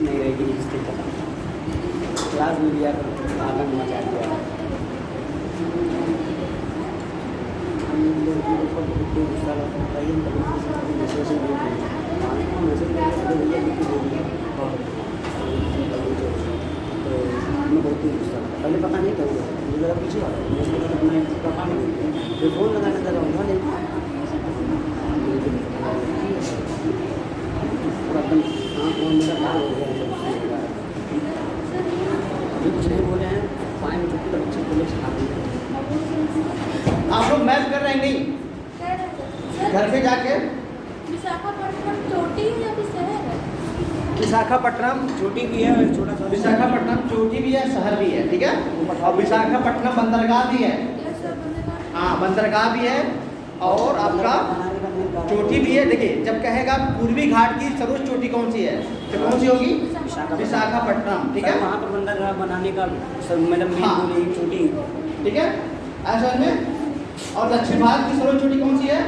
नहीं रहेगी इसके खत्म क्लास में भी आकर आतंक मचा दिया। पहले पता नहीं था मुझे लगा पीछे वाला फिर फोन लगाने लगा उन्होंने कुछ नहीं बोले हैं पाए में छुट्टी बच्चे को लोग सिखा देंगे। आप लोग मैथ कर रहे हैं नहीं घर पे जाके? विशाखापट्टनम चोटी या फिर शहर है? विशाखापट्टनम छोटी भी है और छोटा सा विशाखापट्टनम चोटी भी है, शहर भी है, ठीक है। और विशाखापट्टनम बंदरगाह भी है, हाँ बंदरगाह भी है। और आपका चोटी भी है। देखिए जब कहेगा पूर्वी घाट की सर्वोच्च चोटी कौन सी है तो कौन सी होगी? विशाखापट्टनम, ठीक है। वहाँ पर बंदरगाह बनाने का मैडम हाँ। छोटी ठीक है ऐसा में। और दक्षिण भारत की सर्वोच्च चोटी कौन सी है?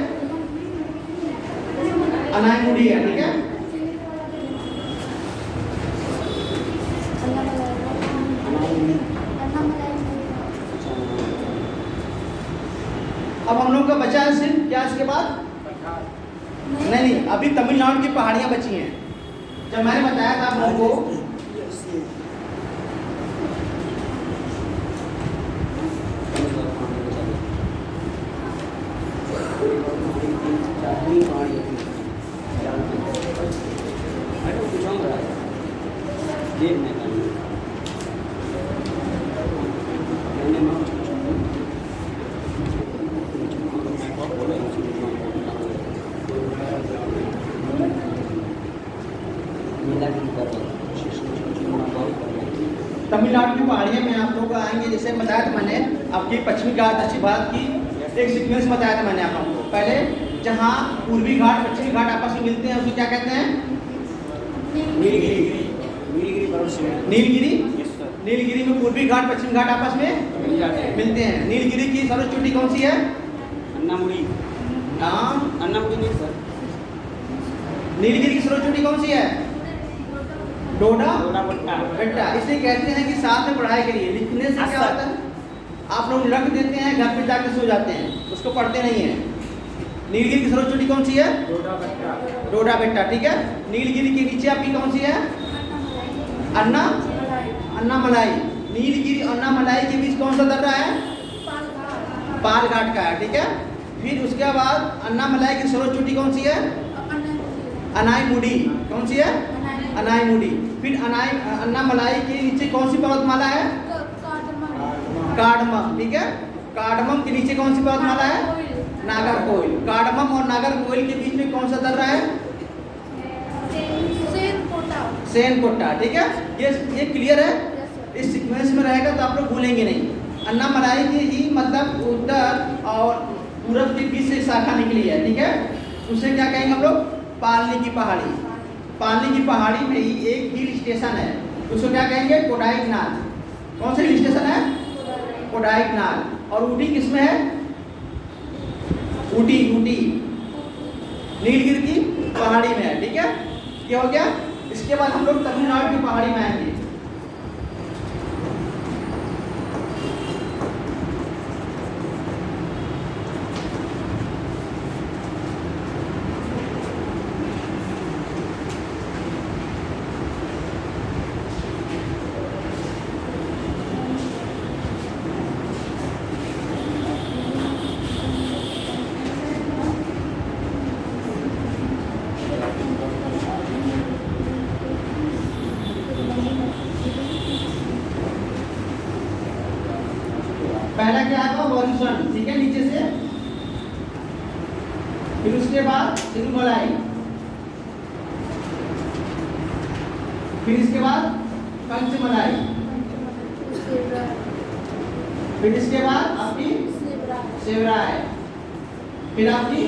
अनायमुड़ी है, ठीक है। अब हम लोग का बचा है सिर्फ क्या इसके बाद? नहीं अभी तमिलनाडु की पहाड़ियां बची हैं। जब मैंने बताया था आप लोगों को तमिलनाडु की पहाड़ियाँ में आप लोग आएंगे। जैसे बताया था मैंने आपकी पश्चिमी घाट दक्षिण भारत की एक सीक्वेंस बताया था मैंने आप लोगों को। पहले जहाँ पूर्वी घाट पश्चिमी घाट आपस में मिलते हैं उसको क्या कहते हैं? नीलगिरी। नीलगिरी में पूर्वी घाट पश्चिमी घाट आपस में मिलते हैं। नीलगिरी की सर्वोच्च चोटी कौन सी है? अन्नामुड़ी। नाम अन्नामुड़ी नहीं सर, नीलगिरी की सर्वोच्च चोटी कौन सी है? डोडा बेटा। इसलिए कहते हैं कि साथ में पढ़ाई करिए। लिखने से क्या होता है आप लोग रख देते हैं घर पे जाकर सो जाते हैं, उसको पढ़ते नहीं है। नीलगिरी की सर्वोच्च चोटी कौन सी है? डोडा बेटा, ठीक है। नीलगिरी के नीचे आपकी कौन सी है? अन्नामलाई। नीलगिरी अन्नामलाई के बीच कौन सा दर्रा है? पाल घाट का है, ठीक है। फिर उसके बाद अन्नामलाई की सर्वोच्च चोटी कौन सी है? अनायमुड़ी। कौन सी है? अनायमुड़ी। फिर अन्नामलाई के नीचे कौन सी पर्वतमाला है? कार्डमम, ठीक है। कार्डमम के नीचे कौन सी पर्वतमाला है? नागरकोइल। कार्डमम और नागरकोइल के बीच में कौन सा दर्रा है? सेनकोटा, ठीक है। ये क्लियर है। इस सीक्वेंस में रहेगा तो आप लोग भूलेंगे नहीं। अन्नामलाई की ही मतलब उत्तर और पूरब के बीच से शाखा निकली है, ठीक है। उसे क्या कहेंगे हम लोग? पालनी की पहाड़ी। पालनी की पहाड़ी में ही एक हिल स्टेशन है, उसको क्या कहेंगे? कोडाईकनाल। कौन सा हिल स्टेशन है? कोडाईकनाल। और ऊटी किसमें है? ऊटी नीलगिरी की पहाड़ी में है, ठीक है। ये हो गया। इसके बाद हम लोग तमिलनाडु की पहाड़ी में आएंगे। पहला क्या आएगा? वॉल्यूशन, ठीक है, नीचे से। फिर उसके बाद सिरुमलाई। फिर इसके बाद पंचमलाई। फिर इसके बाद आपकी सेवराय। फिर आपकी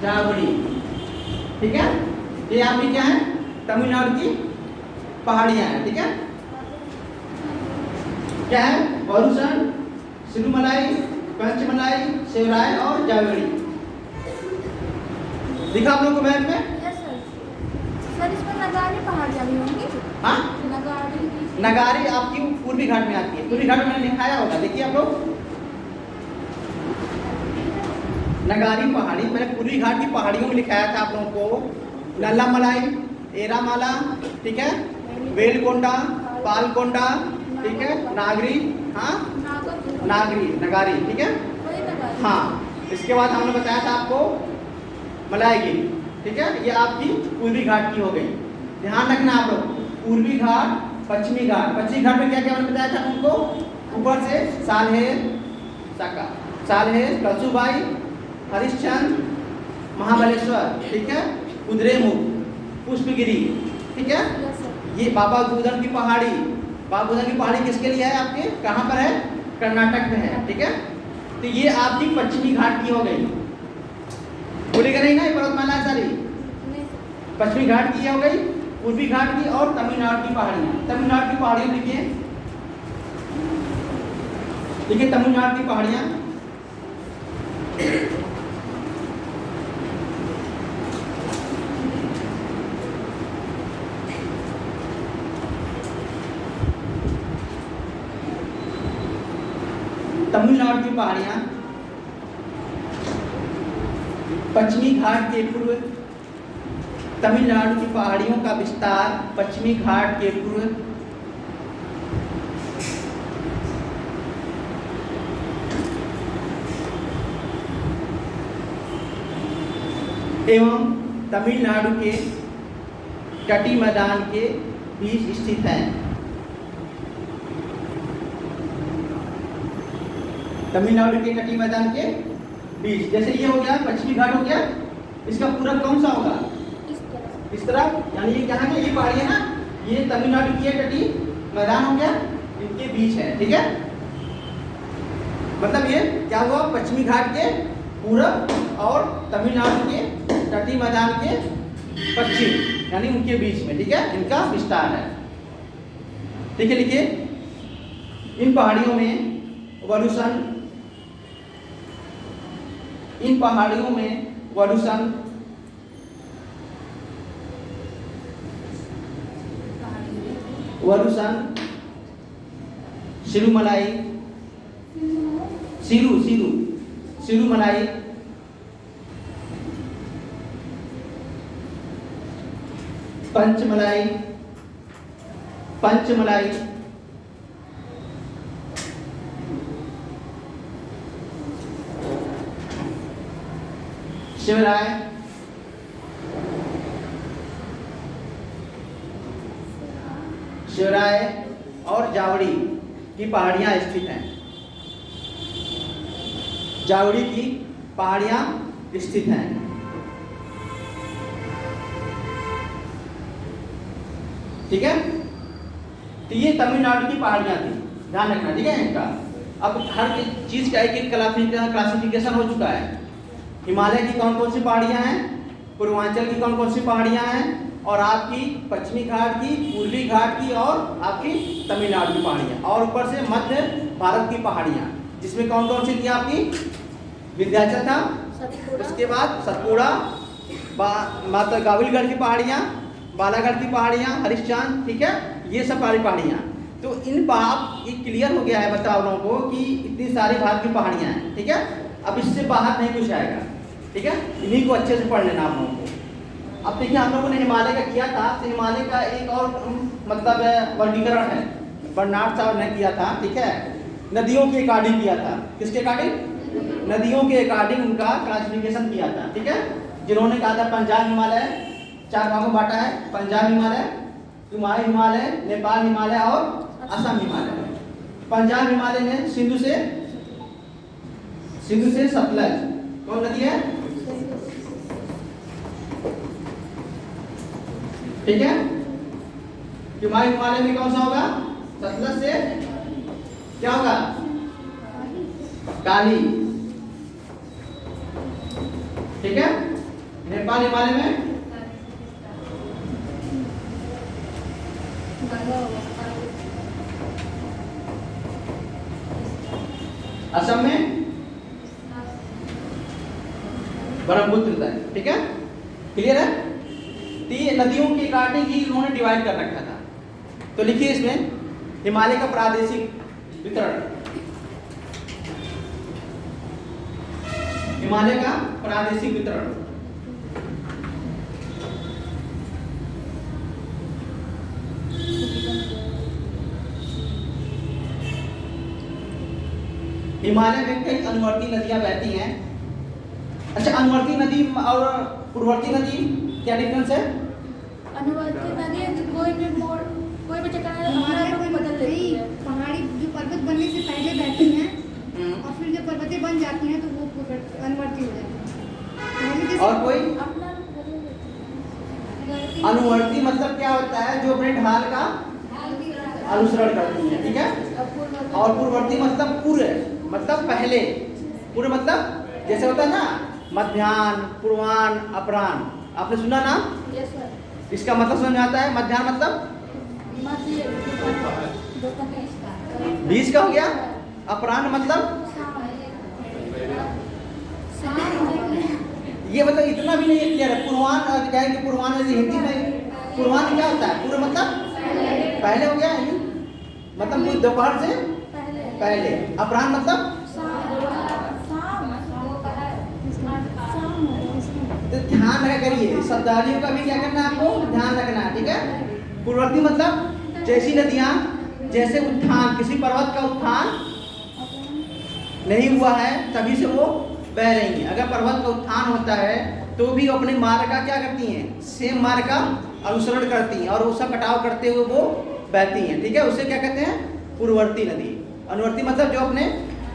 जावड़ी, ठीक है। ये आपकी क्या है? तमिलनाडु की पहाड़ियां हैं, ठीक है। क्या है? वॉल्यूशन, सिरुमलाई, पंचमलाई, सेवराय और जावड़ी। दिखा आप लोग को मैप में? सर इसमें नगारी पहाड़ियाँ भी होंगी? हाँ, नगाड़ी नगारी आपकी पूर्वी घाट में आती है। पूर्वी घाट में मैंने दिखाया होगा, देखिए आप लोग, नगारी पहाड़ी मैंने पूर्वी घाट की पहाड़ियों में लिखाया था आप लोगों को। नल्लामलाई, एरामाला, ठीक है, वेलकोंडा, पालकोंडा, ठीक है, नागरी, हाँ नागपुर नागरी, नगारी, ठीक है। वही नगाड़ी। हाँ, इसके बाद हमने बताया था आपको मलाईगिरी, ठीक है, ये आपकी पूर्वी घाट की हो गई। ध्यान रखना आप लोग, पूर्वी घाट, पश्चिमी घाट। पश्चिमी घाट में क्या क्या हमने बताया था उनको, ऊपर से सालहेर, साका सालहेर, कलसूबाई, हरिश्चंद्र, महाबलेश्वर, ठीक है, कुद्रेमुख, पुष्पगिरी, ठीक है। Yes sir. ये बाबा बुदन की पहाड़ी, बाबा बुदन की पहाड़ी किसके लिए है आपके, कहाँ पर है, कर्नाटक में है, ठीक है। तो ये आपकी पश्चिमी घाट की हो गई, बोलेगा नहीं ना, ये पर्वतमाला सारी नहीं सर। पश्चिमी घाट की हो गई, पूर्वी घाट की और तमिलनाडु की पहाड़ियाँ। तमिलनाडु की पहाड़ियाँ लिखिए, देखिए तमिलनाडु की पहाड़ियाँ, तमिलनाडु की पहाड़ियाँ पश्चिमी घाट के पूर्व, तमिलनाडु की पहाड़ियों का विस्तार पश्चिमी घाट के पूर्व एवं तमिलनाडु के तटीय मैदान के बीच स्थित है। तमिलनाडु के तटीय मैदान के बीच, जैसे ये हो गया पश्चिमी घाट हो गया, इसका पूरब कौन सा होगा, इस तरह। इस तरफ, यानी ये कहाँ के, ये पहाड़ी है ना, ये तमिलनाडु की तटीय मैदान हो गया, इनके बीच है, ठीक है। मतलब ये क्या हुआ, पश्चिमी घाट के पूरब और तमिलनाडु के तटीय मैदान के पश्चिम, यानी उनके बीच में, ठीक है, इनका विस्तार है। ठीक है, लिखिए, इन पहाड़ियों में वरुसन, इन पहाड़ियों में वरुसन, वरुसन, सिरुमलाई, सिरु सिरु सिरुमलाई, पंचमलाई, पंचमलाई, शिवराय, शिवराय और जावड़ी की पहाड़ियां स्थित हैं। जावड़ी की पहाड़ियां स्थित हैं। ठीक है, तो ये तमिलनाडु की पहाड़ियां थी, ध्यान रखना, ठीक है इनका। अब हर चीज का एक एक क्लासिफिकेशन हो चुका है। हिमालय की कौन कौन सी पहाड़ियां हैं, पूर्वांचल की कौन कौन सी पहाड़ियां हैं, और आपकी पश्चिमी घाट की, पूर्वी घाट की, और आपकी तमिलनाडु की पहाड़ियां, और ऊपर से मध्य भारत की पहाड़ियां, जिसमें कौन कौन सी थी आपकी, विंध्याचल था, उसके बाद सतपुड़ा, माता गाविलगढ़ की पहाड़ियां, बालागढ़ की पहाड़ियां, हरिश्चंद्र, ठीक है, ये सब सारी पहाड़ियां। तो इन आप ये क्लियर हो गया है बच्चा लोगों को कि इतनी सारी भारत की पहाड़ियां हैं। ठीक है, अब इससे बाहर नहीं कुछ आएगा। ठीक है, इन्हीं को अच्छे से पढ़ लेना आप लोगों को। अब देखिए, हम लोगों ने हिमालय का किया था, तो हिमालय का एक और मतलब वर्गीकरण है, बर्नार्ड साहब ने किया था। ठीक है, नदियों के अकॉर्डिंग किया था। किसके अकॉर्डिंग, नदियों के अकॉर्डिंग उनका क्लासिफिकेशन किया था। ठीक है, जिन्होंने कहा था पंजाब हिमालय, 4 भागों में बांटा है, पंजाब हिमालय, कुमाऊं हिमालय, नेपाल हिमालय और असम हिमालय। पंजाब हिमालय में सिंधु से सतलज, कौन नदी है, ठीक है। कुमाऊं हिमालय में कौन सा होगा, सतलज से क्या होगा, काली, ठीक है। नेपाल हिमालय में असम में ब्रह्मपुत्र है। ठीक है, क्लियर है। तो ये नदियों के अकॉर्डिंग ही उन्होंने डिवाइड कर रखा था। तो लिखिए इसमें हिमालय का प्रादेशिक वितरण। हिमालय का प्रादेशिक वितरण। हिमालय में कई अनुवर्ती नदियां बहती हैं। अच्छा, अनुवर्ती नदी और पूर्ववर्ती नदी क्या डिफरेंस है? अनुवर्ती नदी कोई भी मोड़, कोई भी जगह हिमालय अपना में रूप बदल लेती है। पहाड़ी जो पर्वत बनने से पहले बहती हैं और फिर जब पर्वतें बन जाती हैं तो वो अनुवर्ती हो जाती है। पहले जैसे और कोई अपना रूप बदल लेती है। अनुवर्ती मतलब क्या होता है? जो अपने ढाल का अनुसरण करती है, ठीक है। और पूर्ववर्ती मतलब पूर्व, मतलब पहले। पूर्व मतलब जैसे होता है ना, मध्याह्न, पूर्वाह्न, अपराह्न, आपने सुना ना? Yes sir. इसका मतलब समझ में आता है? मध्याह्न मतलब मध्य, बीच का हो गया। अपराह्न मतलब ये मतलब इतना भी नहीं क्लियर है। पूर्वाह्न क्या है कि पूर्वाह्न हिंदी में पूर्वाह्न क्या होता है? पूर्व मतलब पहले हो गया, मतलब कोई दोपहर से पहले। अपराह्न मतलब तो ध्यान रखा करिए, शब्दावलियों का भी क्या करना है आपको? ध्यान रखना है, ठीक है। पूर्ववर्ती मतलब जैसी नदियां, जैसे उत्थान, किसी पर्वत का उत्थान नहीं हुआ है तभी से वो बह रही हैं। अगर पर्वत का उत्थान होता है तो भी अपने मार्ग का क्या करती हैं? सेम मार्ग का अनुसरण करती हैं और उसका कटाव करते हुए वो बहती हैं, ठीक है। उसे क्या कहते हैं? पूर्ववर्ती नदी। अनुवर्ती मतलब जो अपने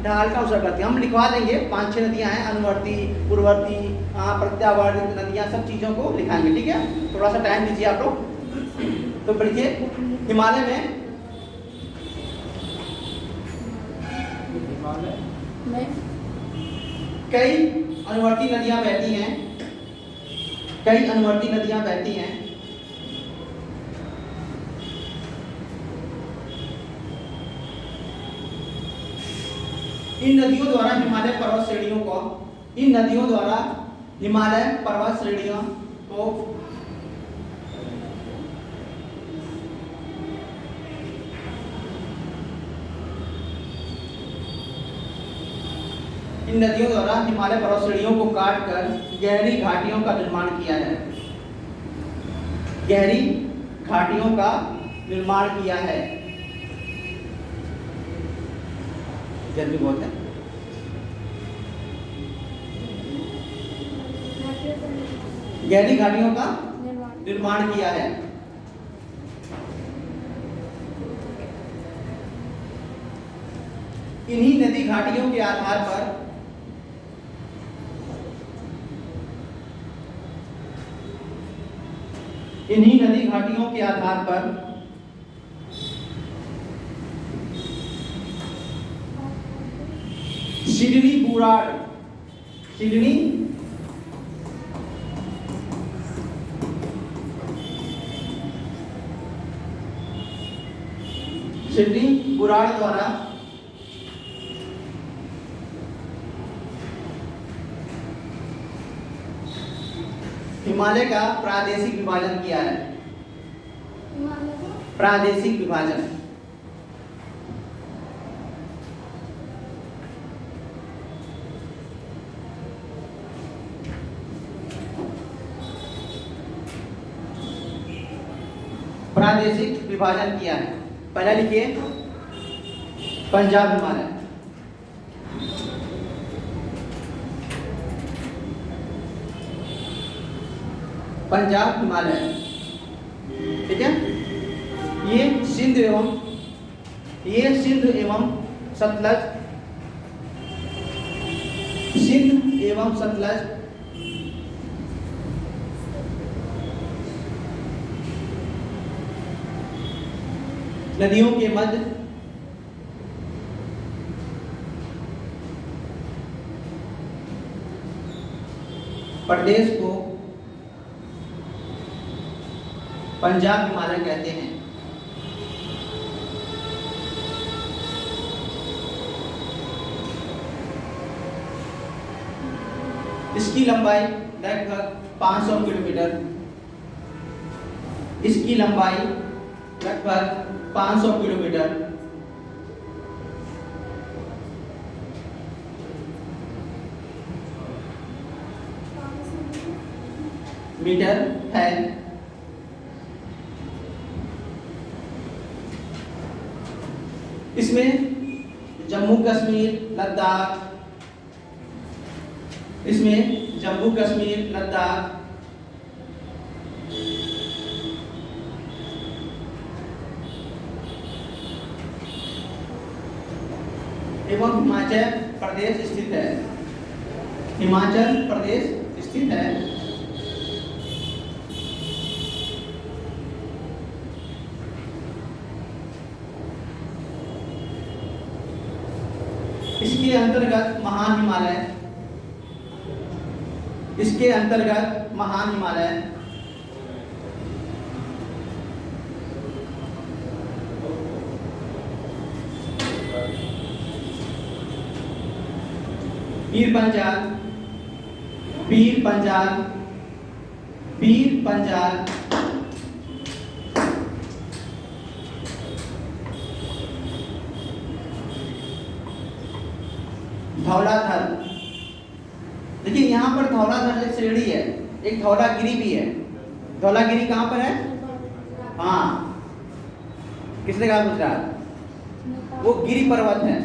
ढाल का अनुसरण करती हैं। हम लिखवा देंगे 5-6 नदियां हैं, अनुवर्ती, पूर्ववर्ती, प्रत्यावर्ती नदियां, सब चीज़ों को लिखाएंगे, ठीक है। थोड़ा सा टाइम दीजिए आप लोग। तो देखिए, हिमालय में कई अनुवर्ती नदियां बहती हैं। कई अनुवर्ती नदियां बहती हैं। इन नदियों द्वारा हिमालय पर्वत श्रेणियों को इन नदियों द्वारा हिमालय पर्वत श्रेणियों को इन नदियों द्वारा हिमालय पर्वत श्रेणियों को काटकर गहरी घाटियों का निर्माण किया है। गहरी घाटियों का निर्माण किया है। गर्मी बहुत है। गहरी घाटियों का निर्माण किया है। इन्हीं नदी घाटियों के आधार पर इन्हीं नदी घाटियों के आधार पर सिडनी बुराड़ सिडनी सिडनी बुराड़ द्वारा हिमालय का प्रादेशिक विभाजन किया है। प्रादेशिक विभाजन। प्रादेशिक विभाजन किया है। पहला लिखिए, पंजाब हिमालय। पंजाब हिमालय, ठीक है। ये सिंध एवं सतलज, सिंध एवं सतलज नदियों के मध्य प्रदेश को पंजाब हिमालय कहते हैं। इसकी लंबाई लगभग 500 किलोमीटर। इसकी लंबाई लगभग 500 किलोमीटर। मीटर है। इसमें जम्मू कश्मीर, लद्दाख, इसमें जम्मू कश्मीर, लद्दाख, एवं हिमाचल प्रदेश स्थित है। हिमाचल प्रदेश स्थित है। इसके अंतर्गत महान हिमालय, इसके अंतर्गत महान हिमालय, पीर पंजाल, पीर पंजाल, पीर पंजाल, धौलाधर। देखिए यहाँ पर धौलाधर एक श्रेणी है, एक धौलागिरी भी है। धौलागिरी कहाँ पर है? हाँ, किसने कहा गुजरात? वो गिरी पर्वत है,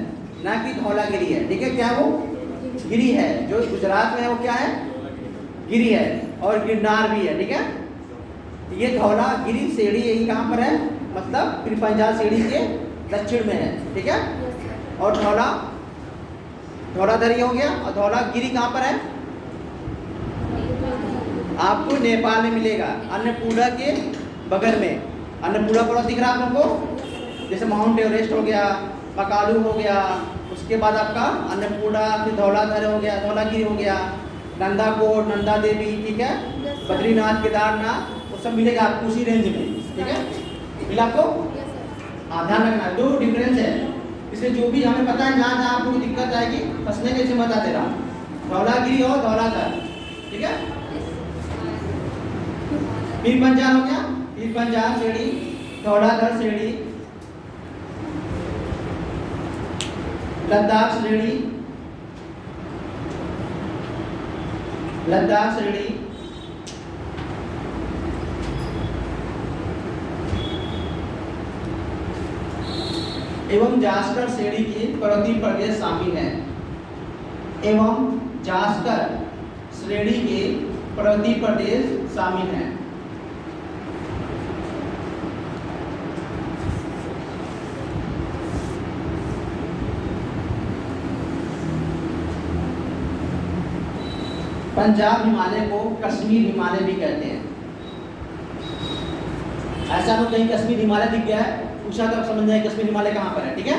ना कि धौलागिरी है। ठीक है, क्या वो गिरी है? जो गुजरात में है वो क्या है? गिरी है, और गिरनार भी है। ठीक है, ये धौलागिरी श्रेणी यही कहाँ पर है? मतलब पीर पंजाल श्रेणी के दक्षिण में है। ठीक है, और धौलाधर हो गया। और धौलागिरी कहाँ पर है? आपको नेपाल में मिलेगा, अन्नपूर्णा के बगल में। अन्नपूर्णा पर्वत दिख रहा है आप लोगों को? जैसे माउंट एवरेस्ट हो गया, मकालू हो गया, उसके बाद आपका अन्नपूर्णा, फिर धौलाधर हो गया, धौलागिरी हो गया, नंदा कोट, नंदा देवी। ठीक है, बद्रीनाथ, केदारनाथ, वो सब मिलेगा आपको उसी रेंज में। ठीक है, मिला आपको? हाँ, ध्यान रखना, दो डिफरेंस है। इसलिए जो भी हमें पता है, जहाँ जहाँ आपको दिक्कत आएगी फंसने के, इसे बता दे रहा हूँ। धौलागिरी और धौलाधर। ठीक है, पीर पंजाल हो गया, पीर पंजाल श्रेणी, धौलाधर श्रेणी, लद्दाख श्रेणी, लद्दाख श्रेणी, एवं जास्कर श्रेणी के पर्वतीय प्रदेश शामिल है। एवं जास्कर श्रेणी के पर्वतीय प्रदेश शामिल हैं। पंजाब हिमालय को कश्मीर हिमालय भी कहते हैं। ऐसा तो कहीं कश्मीर हिमालय दिख गया है, पूछा तो आप समझ जाए कश्मीर हिमालय कहाँ पर है। ठीक है,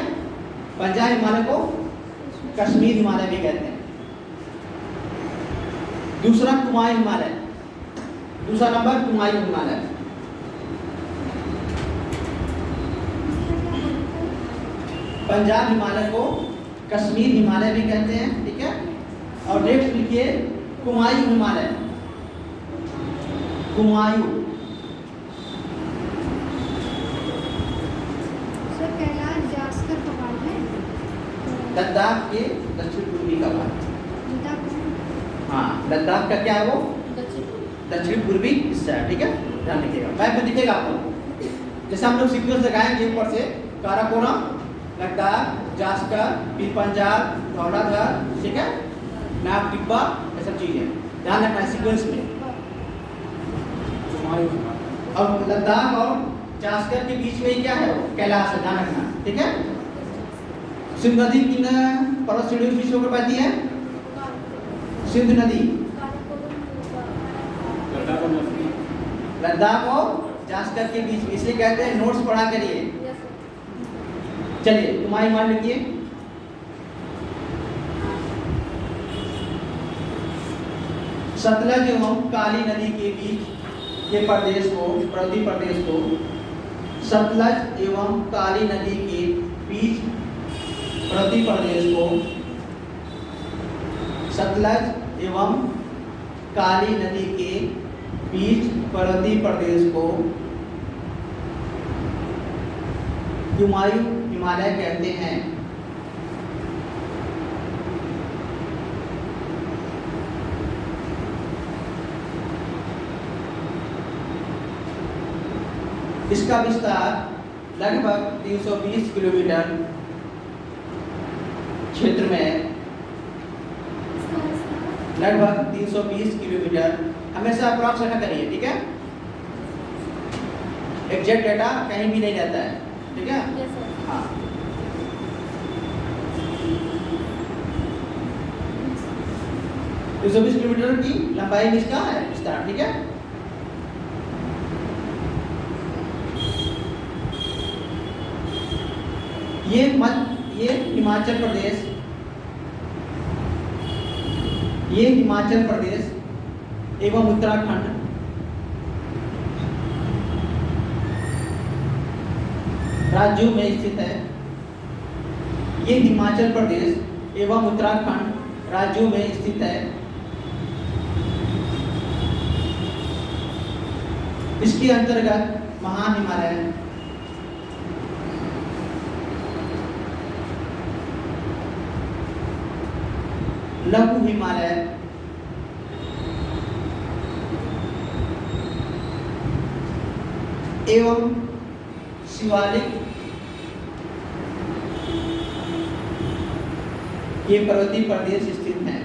पंजाब हिमालय को कश्मीर हिमालय भी कहते हैं। दूसरा कुमायूं हिमालय, दूसरा नंबर कुमायूं हिमालय। पंजाब हिमालय को कश्मीर हिमालय भी कहते हैं। ठीक है, और नेक्स्ट लिखिए कुमायूं हिमालय। कुमायूं, सर कैलाश जास्कर का भाग है, लद्दाख के दक्षिण पूर्वी का भाग। लद्दाख। हाँ, लद्दाख का क्या है वो? दक्षिण पूर्वी हिस्सा है। ठीक है, ध्यान रखिएगा, मैप में दिखेगा आपको। जैसे हम लोग सीक्वेंस लगाएंगे ऊपर से, काराकोरम, लद्दाख, जास्कर, पीर पंजाल, धौलाधर। ठीक है, मैप डिब्बा, ये सब चीजें ध्यान रखना है सीक्वेंस में। और लद्दाख और जास्कर के बीच में क्या है? वो कैलाश है, ध्यान रखना। ठीक है, सिंध नदी किन पर्वत श्रेणियों के बीच में बहती है? सिंध नदी लद्दाख और जास्कर के बीच में, इसलिए कहते हैं नोट्स पढ़ा करिए। चलिए कुमायूं हिमालय लिखिए। सतलज एवं काली नदी के बीच के प्रदेश को, पर्वतीय प्रदेश को, सतलज एवं काली नदी के बीच पर्वतीय प्रदेश को, सतलज एवं काली नदी के बीच पर्वतीय प्रदेश को हुमायूं हिमालय कहते हैं। इसका विस्तार लगभग 320 किलोमीटर क्षेत्र में है। लगभग 320 किलोमीटर। हमेशा अप्रॉक्स रखा करिए, ठीक है। एग्जैक्ट डेटा कहीं भी नहीं रहता है, ठीक है। Yes sir. हाँ, 320 किलोमीटर की लंबाई में इसका है विस्तार, ठीक है। ये हिमाचल प्रदेश, ये हिमाचल प्रदेश एवं उत्तराखंड राज्यों में स्थित है। ये हिमाचल प्रदेश एवं उत्तराखंड राज्यों में स्थित है। इसके अंतर्गत महान हिमालय, लघु हिमालय, एवं शिवालिक के पर्वतीय प्रदेश स्थित हैं।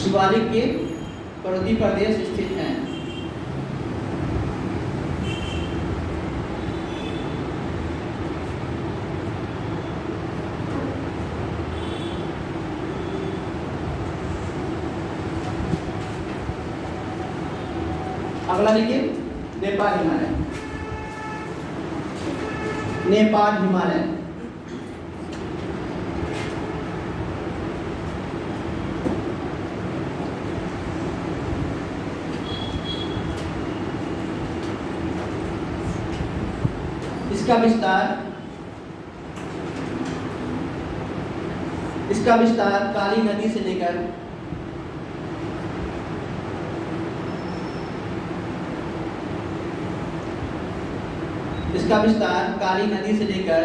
शिवालिक के पर्वतीय प्रदेश स्थित हैं। अगला देखिए, नेपाल हिमालय। नेपाल हिमालय इसका विस्तार काली नदी से लेकर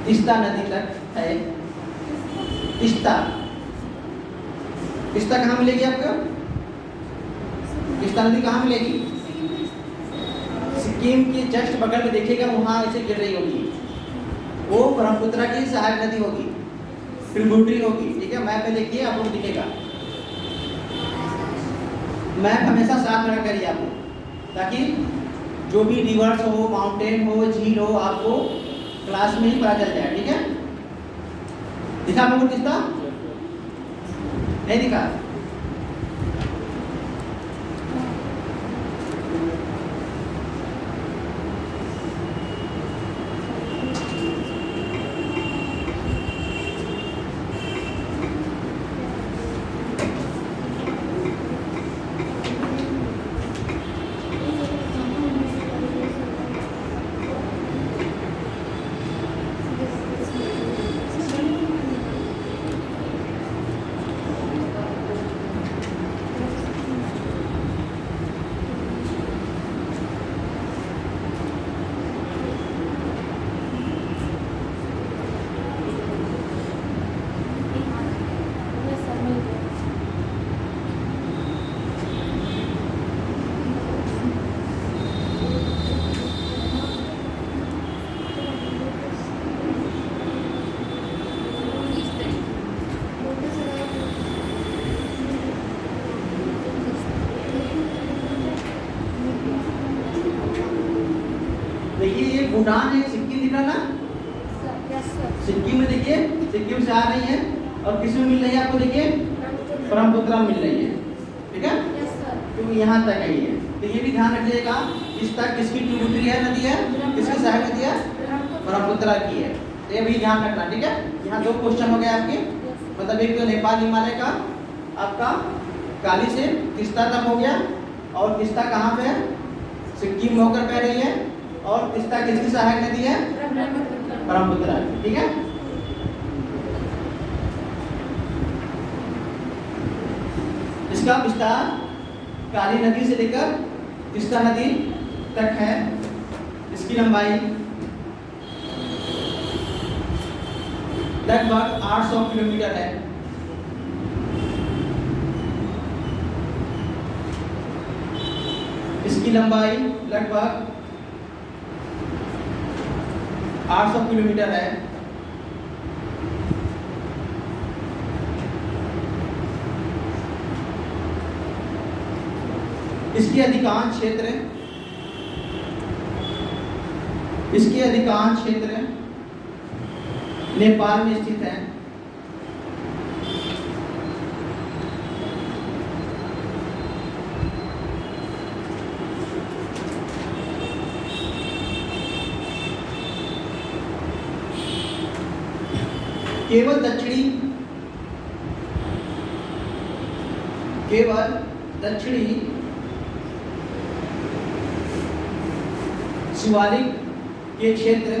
तीस्ता नदी तक है। तीस्ता कहाँ मिलेगी आपको? तीस्ता नदी कहाँ मिलेगी? सिक्किम के जस्ट बगल में देखिएगा, वहाँ ऐसे गिर रही होगी, वो ब्रह्मपुत्र की सहायक नदी होगी, ट्रिब्यूटरी होगी, ठीक है। मैप में देखिए, आपको दिखेगा। मैप हमेशा साथ में करिए आपको, ताकि जो भी रिवर्स हो, माउंटेन हो, झील हो, आपको क्लास में ही पता चल जाए, ठीक है। दिखा आपको तीस्ता? नहीं दिखा? यस सर, मिल गया। देखिए, ये भूटान है, सिक्किम दिख रहा ना? Yes sir. सिक्किम में देखिए, सिक्किम से आ रही है, और किस में मिल रही है आपको? देखिए, ब्रह्मपुत्र में मिल रही है, ठीक है। Yes sir. क्योंकि यहाँ तक है ये, तो ये भी ध्यान रखिएगा। इस तक किसकी ट्रिब्यूटरी है, नदी है, किसकी सहायक नदी है? ब्रह्मपुत्र की है। तो ये भी ध्यान रखना, ठीक है। यहाँ दो क्वेश्चन हो गए आपके, मतलब एक तो नेपाल हिमालय का आपका काली से तीस्ता तक हो गया, और तीस्ता कहाँ पे है? सिक्किम में होकर बह रही है, और तीस्ता किसकी सहायक नदी है? ब्रह्मपुत्र, ठीक है। इसका विस्तार काली नदी से लेकर तीस्ता नदी तक है। इसकी लंबाई लगभग 800 किलोमीटर है। इसकी लंबाई लगभग 800 किलोमीटर है। इसके अधिकांश क्षेत्र नेपाल में स्थित है। केवल दक्षिणी शिवालिक के क्षेत्र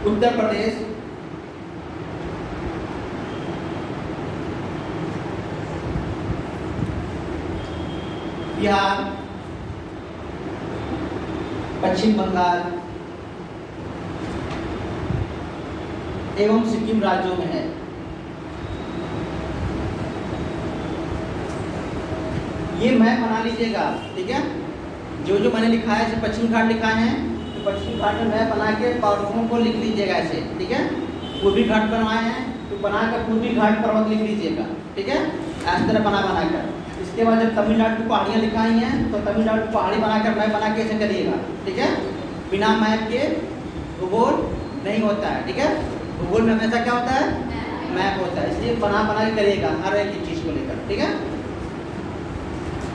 उत्तर प्रदेश, बिहार, पश्चिम बंगाल एवं सिक्किम राज्यों में है। ये मैप बना लीजिएगा, ठीक है। जो जो मैंने लिखा है, जैसे पश्चिम घाट लिखा है तो पश्चिम घाट में मैप बना के पर्वतों को लिख लीजिएगा ऐसे, ठीक है। पूर्वी घाट बनवाए हैं तो बनाकर पूर्वी घाट पर्वत लिख लीजिएगा, ठीक है, इस तरह बनाकर। इसके बाद जब तमिलनाडु की पहाड़ियाँ लिखाई हैं तो तमिलनाडु की पहाड़ी बनाकर मैप बना के ऐसे करिएगा, ठीक है। बिना मैप के भूगोल नहीं होता है, ठीक है। भूगोल में हमेशा क्या होता है, मैप होता है, इसलिए बना के करिएगा हर एक चीज़ को लेकर, ठीक है।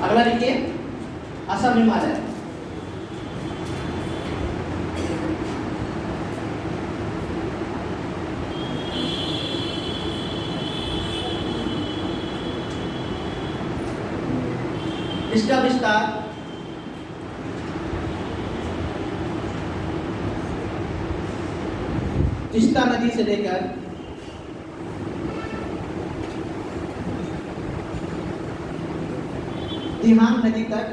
अगला लिखिए असम हिमालय। इसका विस्तार तीस्ता नदी से लेकर दिहांग नदी तक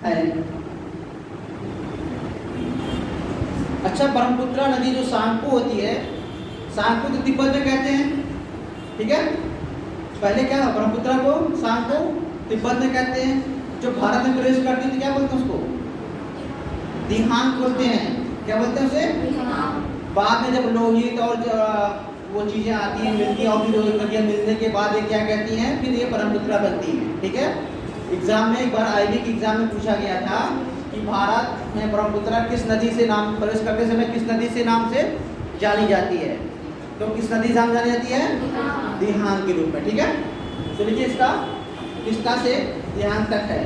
है। अच्छा, ब्रह्मपुत्र नदी जो सांगपो होती है, सांगपो तो तिब्बत में कहते हैं, ठीक है। पहले क्या था, ब्रह्मपुत्र को सांगपो तिब्बत में कहते हैं। जो भारत में प्रवेश करती थी क्या बोलते हैं उसको, दिहांग बोलते हैं। क्या बोलते हैं उसे? बाद में जब लोहित और वो चीज़ें आती हैं, मिलती हैं, और फिर नदियाँ मिलने के बाद ये क्या कहती हैं, फिर ये ब्रह्मपुत्र बनती है, ठीक है। एग्जाम में एक बार आईबी के एग्जाम में पूछा गया था कि भारत में ब्रह्मपुत्र किस नदी से नाम, प्रवेश करते समय किस नदी से नाम से जानी जाती है, तो किस नदी से नाम जानी जाती है, दिहांग के रूप में, ठीक है। तो देखिए इसका तीस्ता से दिहांग तक है।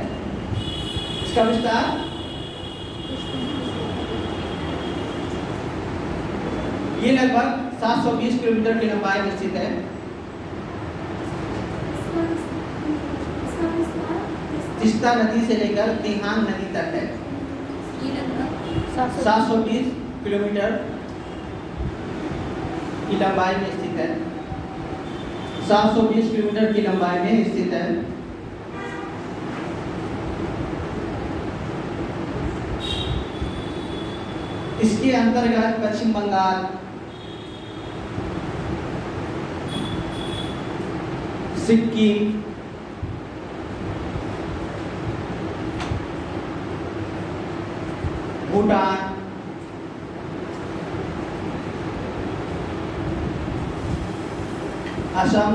इसका विस्तार ये लगभग 720 किलोमीटर की लंबाई में स्थित है। तीस्ता नदी से लेकर दिहांग नदी तक है। 720 किलोमीटर की लंबाई में स्थित है। 720 किलोमीटर की लंबाई में स्थित है। इसके अंतर्गत पश्चिम बंगाल, सिक्किम, भूटान, असम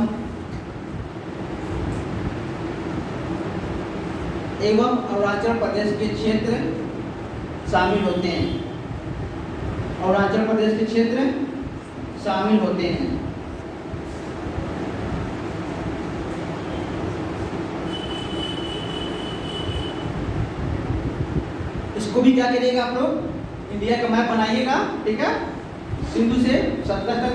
एवं अरुणाचल प्रदेश के क्षेत्र शामिल होते हैं। अरुणाचल प्रदेश के क्षेत्र शामिल होते हैं। इसको भी क्या करिएगा आप लोग, इंडिया का मैप बनाइएगा, ठीक है। सिंधु से सतलज तक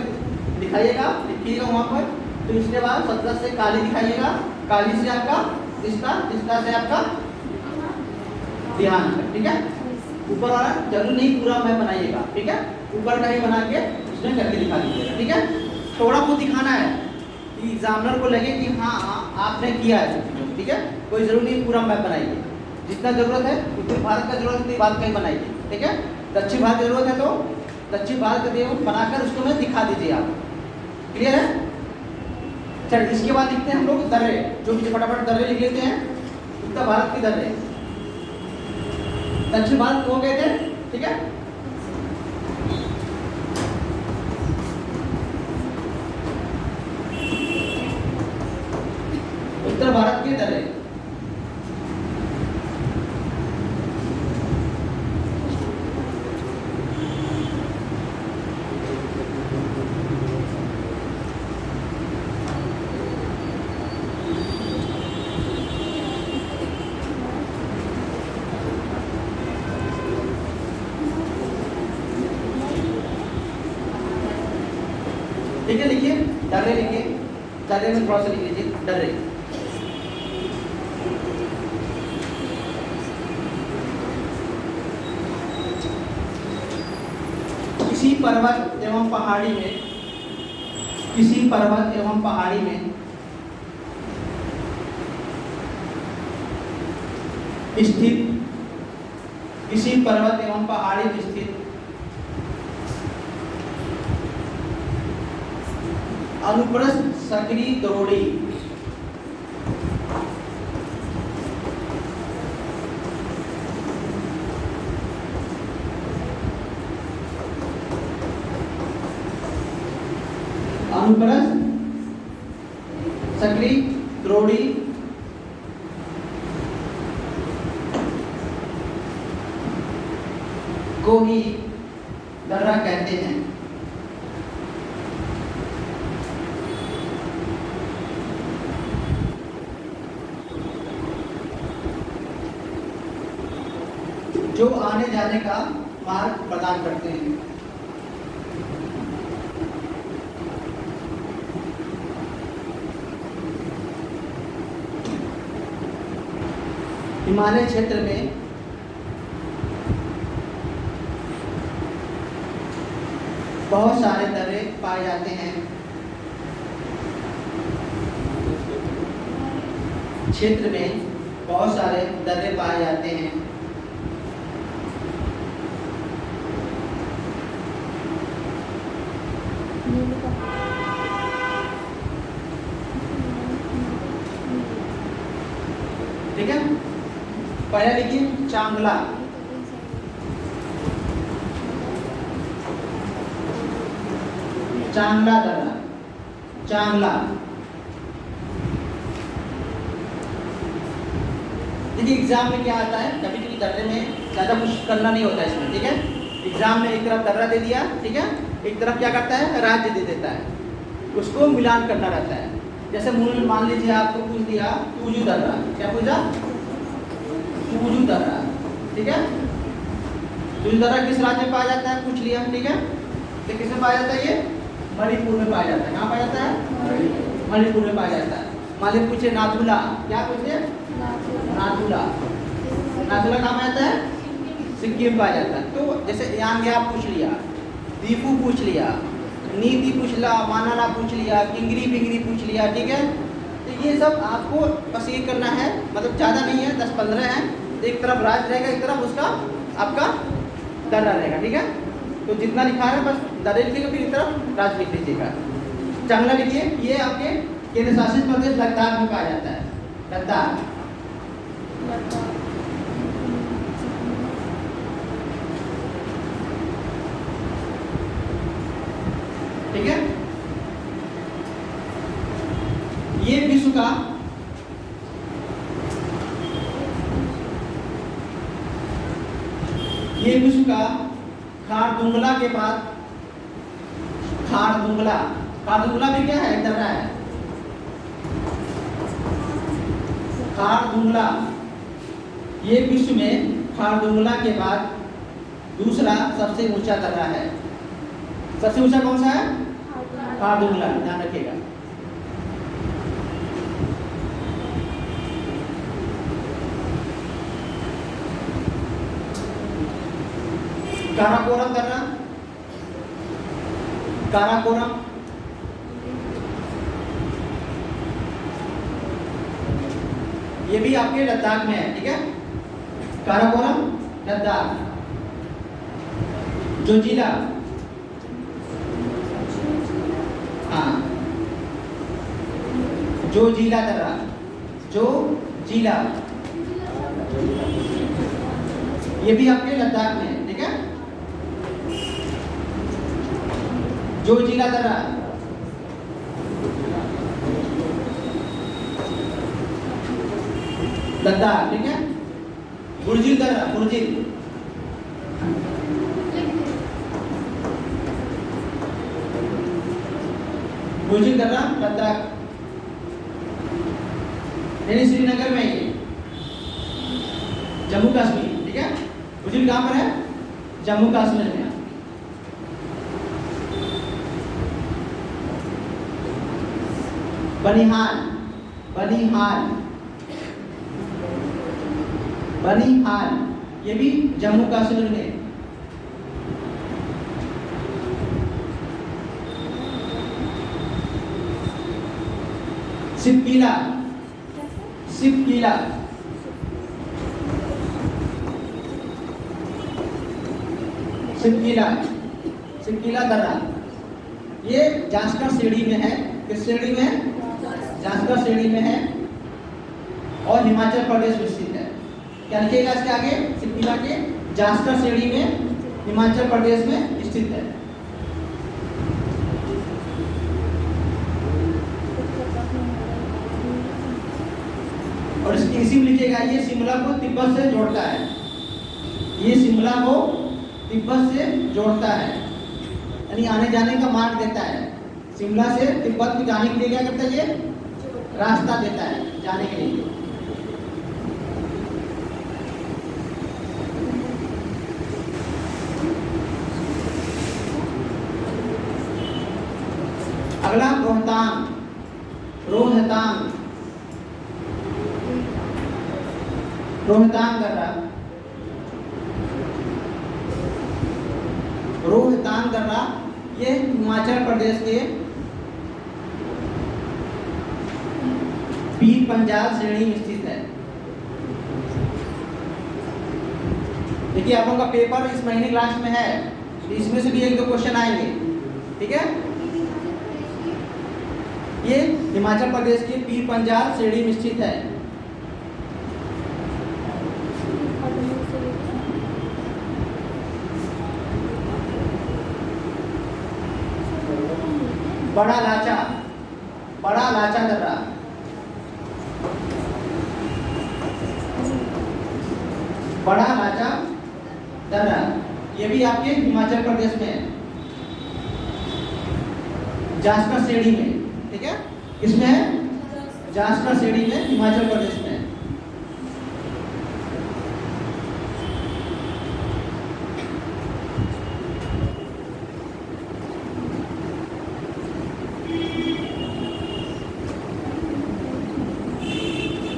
दिखाइएगा, लिखिएगा वहाँ पर। तो इसके बाद सतलज से काली दिखाइएगा, काली से आपका तीस्ता, तीस्ता से आपका दिहांग, ठीक है। ऊपर वाला जरूर नहीं पूरा मैप बनाइएगा, ठीक है। ऊपर का ही बना के उसमें करके दिखा दीजिएगा, ठीक है। थोड़ा बहुत दिखाना है, कि एग्जामिनर को लगे कि हाँ आपने किया है सब चीज़ों को, ठीक है। कोई ज़रूरी नहीं पूरा मैप बनाइए, जितना ज़रूरत है उत्तर भारत का ज़रूरत है उतनी बात कहीं बनाइए, ठीक है। दक्षिण भारत की ज़रूरत है तो दक्षिण भारत का बनाकर उसको मैं दिखा दीजिए आप, क्लियर है। चल इसके बाद लिखते हैं हम लोग दर्रे, जो भी फटाफट दर्रे लिख लेते हैं। उत्तर भारत के दर्रे, दक्षिण भारत को गए थे, ठीक है। उत्तर भारत के दर्रे, ठीक है। लिखिए दर्रे, लिखिए दर्रे में थोड़ा सा लिख लीजिए दर्रे। किसी पर्वत एवं पहाड़ी में, किसी पर्वत एवं पहाड़ी में स्थित, किसी पर्वत एवं पहाड़ी में स्थित अनुप्रस्थ सकरी द्रोणी, अनुप्रस्थ सकरी द्रोणी को ही दर्रा कहते हैं। जो आने जाने का मार्ग प्रदान करते हैं। हिमालय क्षेत्र में बहुत सारे दर्रे पाए जाते हैं। क्षेत्र में बहुत सारे दर्रे पाए जाते हैं। ठीक है, पहला लिखिए चांगला, चांगला दर्रा, चांगला। देखिए एग्जाम में क्या आता है, कभी कभी दर्रे में ज़्यादा कुछ करना नहीं होता है इसमें, ठीक है। एग्जाम में एक तरफ दर्रा दे दिया, ठीक है, एक तरफ क्या करता है राज्य दे देता है, उसको मिलान करना रहता है। जैसे मान लीजिए आपको पूछ दिया टूजू दर्रा, क्या पूछा, टूजू दर्रा, ठीक है। टूजू दर्रा किस राज्य में पाया जाता है पूछ लिया, ठीक है। तो किसमें पाया जाता है, ये मणिपुर में पाया जाता है। कहाँ पाया जाता है, मणिपुर में पाया जाता है। मान लीजिए पूछे नाथुला, क्या पूछे, नाथुला, नाथुला कहाँ पाया जाता है, सिक्किम पाया जाता है। तो जैसे यांग्या पूछ लिया, दीपू पूछ लिया, नीति पूछ लिया, मानाला पूछ लिया, किंगरी बिंगरी पूछ लिया, ठीक है। तो ये सब आपको बस ये करना है, मतलब ज़्यादा नहीं है, 10-15 हैं। एक तरफ राज्य रहेगा, एक तरफ उसका आपका दर्रा रहेगा, ठीक है। तो जितना लिखा है बस दर्रे लिखिएगा, फिर एक तरफ राज्य लिख लीजिएगा। चांगला लिखिए, ये आपके केंद्र शासित प्रदेश लद्दाख में पाया जाता है, लद्दाख। ठीक है, ये विश्व का खारदुंगला के बाद, खारदुंगला, खारदुंगला में क्या है, दर्रा है। खारदुंगला, ये विश्व में खारदुंगला के बाद दूसरा सबसे ऊंचा दर्रा है। सबसे ऊंचा कौन सा है, खारदुंगला, ध्यान रखिएगा। काराकोरम दर्रा, काराकोरम, ये भी आपके लद्दाख में है, ठीक है। काराकोरम लद्दाख। जोजिला, हाँ, जोजिला दर्रा, जोजिला, ये भी आपके लद्दाख में है, ठीक है। जोजिला दर्रा, लद्दाख, ठीक है। बुर्जिल दर्रा, बुर्जिल, बुर्जिल दर्रा लद्दाख, यानी श्रीनगर में ये जम्मू कश्मीर, ठीक है। बुर्जिल कहाँ पर है? जम्मू कश्मीर में। बनिहाल, बनिहाल, बनिहाल, ये भी जम्मू कश्मीर में। सिपकीला, सिपकीला, सिपकीला, सिपकीला दर्रा, ये जास्कर श्रेणी में है। किस श्रेणी में है? जास्कर श्रेणी में है और हिमाचल प्रदेश में स्थित है। क्या लिखिएगा इसके आगे? सिपकीला के जास्कर श्रेणी में, हिमाचल प्रदेश में स्थित है। और इसकी इसी में लिखिएगा, ये शिमला को तिब्बत से जोड़ता है। ये शिमला को तिब्बत से जोड़ता है, यानी आने जाने का मार्ग देता है। शिमला से तिब्बत में जाने के लिए क्या करता है? ये रास्ता देता है जाने के लिए। अगला रोहतांग, रोहतांग, रोहतांग दर्रा, रोहतांग दर्रा, ये हिमाचल प्रदेश के पीर पंजाल श्रेणी में स्थित है। देखिए आप लोगों का पेपर इस महीने लास्ट में है, इसमें से भी एक दो क्वेश्चन आएंगे, ठीक है। ये हिमाचल प्रदेश के पीर पंजाल श्रेणी में स्थित है। बड़ा लाचा, बड़ा लाचा दर्रा, बड़ा लाचा दर्रा, ये भी आपके हिमाचल प्रदेश में है, जास्कर श्रेणी में, ठीक है। किसमें है? जास्कर श्रेणी में, हिमाचल प्रदेश में।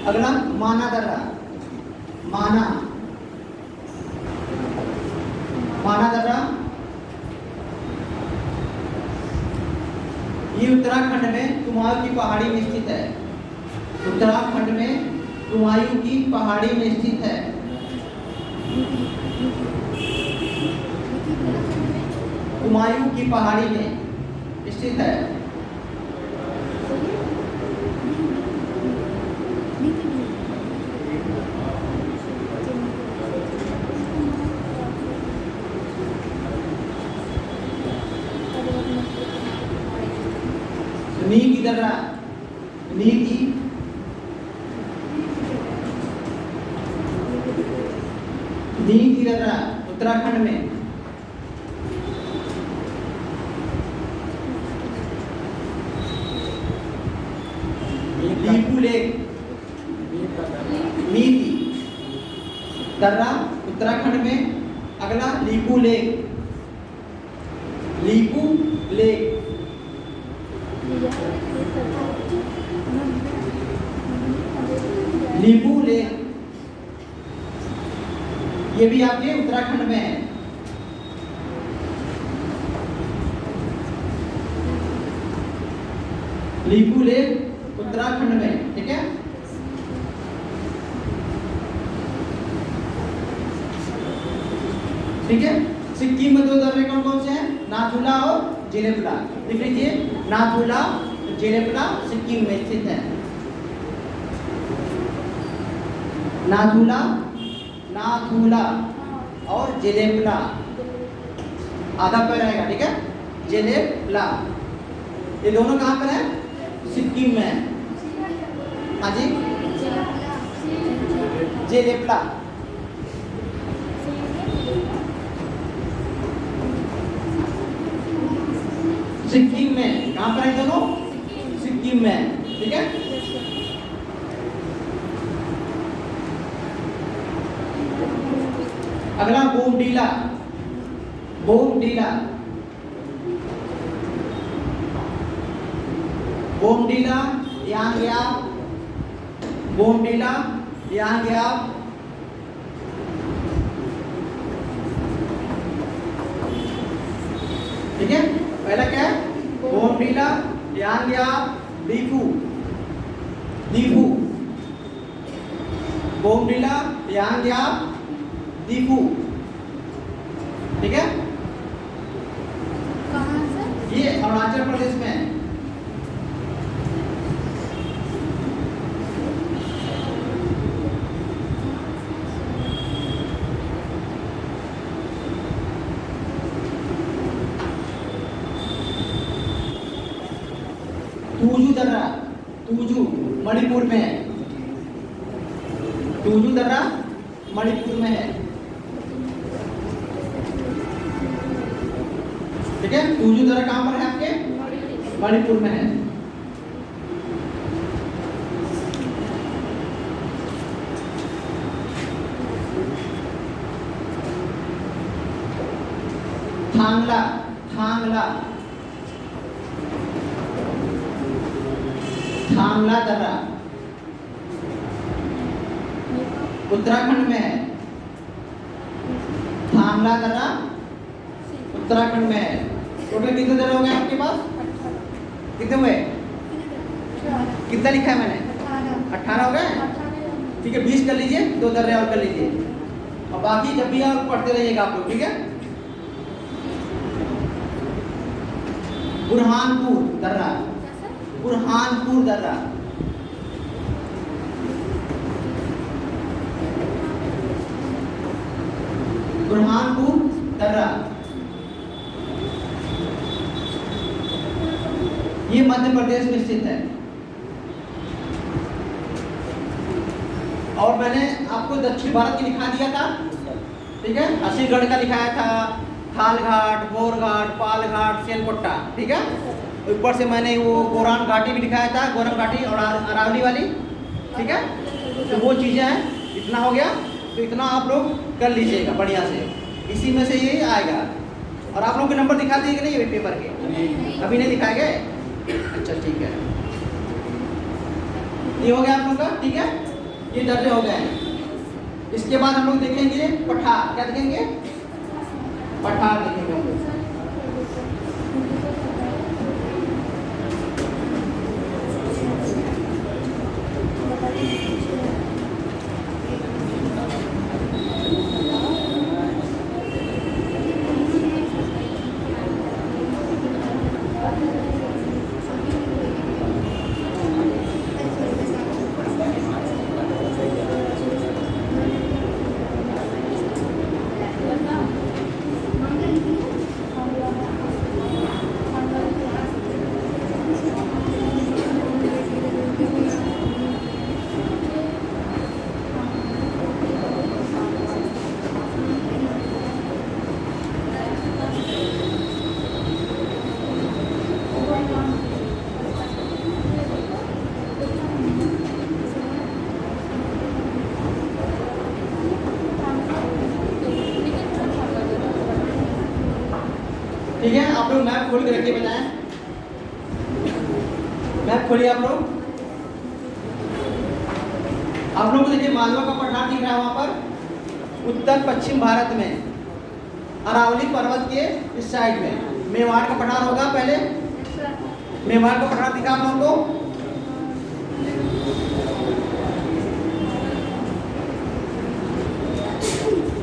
अगला माना दर्रा, माना, माना दर्रा, ये उत्तराखंड में कुमाऊं की पहाड़ी में स्थित है। उत्तराखंड में कुमाऊं की पहाड़ी में स्थित है। कुमाऊं की पहाड़ी में स्थित है। नीकी दर्रा, नीकी, नीकी दर्रा उत्तराखंड में। लीपू लेक, नीकी दर्रा उत्तराखंड में। अगला Lipu lake, Lipu lake, Lipu lake, ये भी आपके उत्तराखंड में है। लीपू लेक उत्तराखंड में, ठीक है। ठीक है। सिक्किम में 2 दर्रे कौन कौन से हैं? नाथुला और जेलेपला। लिख लीजिए, नाथुला जेलेपला सिक्किम में स्थित है। नाथुला और जेलेपला आधा पैर रहेगा, ठीक है। जेलेपला ये दोनों कहाँ पर है? सिक्किम में। हाँ जी, जेलेपला सिक्किम में। कहाँ पर है दोनों? सिक्किम में, ठीक है। अगला बोमडीला। बोमडीला यांग्याप, बोमडीला यांग्याप। ठीक है, पहला क्या है? बोमडीला यांग्याप दीफू। बोमडीला यांग्याप दीफू, ठीक है। कहाँ से? ये अरुणाचल प्रदेश में है। तूजू दर्रा, तूजू मणिपुर में है। तूजू दर्रा मणिपुर में है, ठीक है। तूजू दर्रा कहाँ पर है आपके? मणिपुर में है। थांगला दर्रा उत्तराखंड में है। थांगला दर्रा उत्तराखंड में है। टोटल कितने दर्रे हो गए आपके पास? कितने हुए? कितना लिखा है मैंने? 18 हो गए, ठीक है। 20 कर लीजिए, 2 दर्रे और कर लीजिए, और बाकी जब भी आप पढ़ते रहिएगा आप लोग, ठीक है। बुरहानपुर दर्रा, बुरहानपुर दर्रा, बुरहानपुर दर्रा ये मध्य प्रदेश में स्थित है। और मैंने आपको दक्षिण भारत की दिखा दिया था, ठीक है। असीगढ़ का दिखाया था, थाल घाट, बोर घाट, पाल घाट, सेनकोट्टा, ठीक है। ऊपर से मैंने वो गोरान घाटी भी दिखाया था, गोरम घाटी और अरावली वाली, ठीक है। तो वो चीज़ें हैं। इतना हो गया, तो इतना आप लोग कर लीजिएगा बढ़िया से, इसी में से यही आएगा। और आप लोग के नंबर दिखा दिए कि नहीं पेपर के? अभी नहीं दिखाए गए? अच्छा, ठीक है। ये हो गया आप लोग का, ठीक है। ये दर्रे हो गए। इसके बाद हम लोग देखेंगे पठार। क्या देखेंगे? पठार देखेंगे हम लोग। ठीक है, आप लोग मैप खोल के रखिए, बताएं। मैप खोलिए आप लोग। आप लोग को देखिए मालवा का पठार दिख रहा है वहां पर, उत्तर पश्चिम भारत में अरावली पर्वत के इस साइड में मेवाड़ का पठार होगा। पहले मेवाड़ का पठार दिखा आप लोगों को।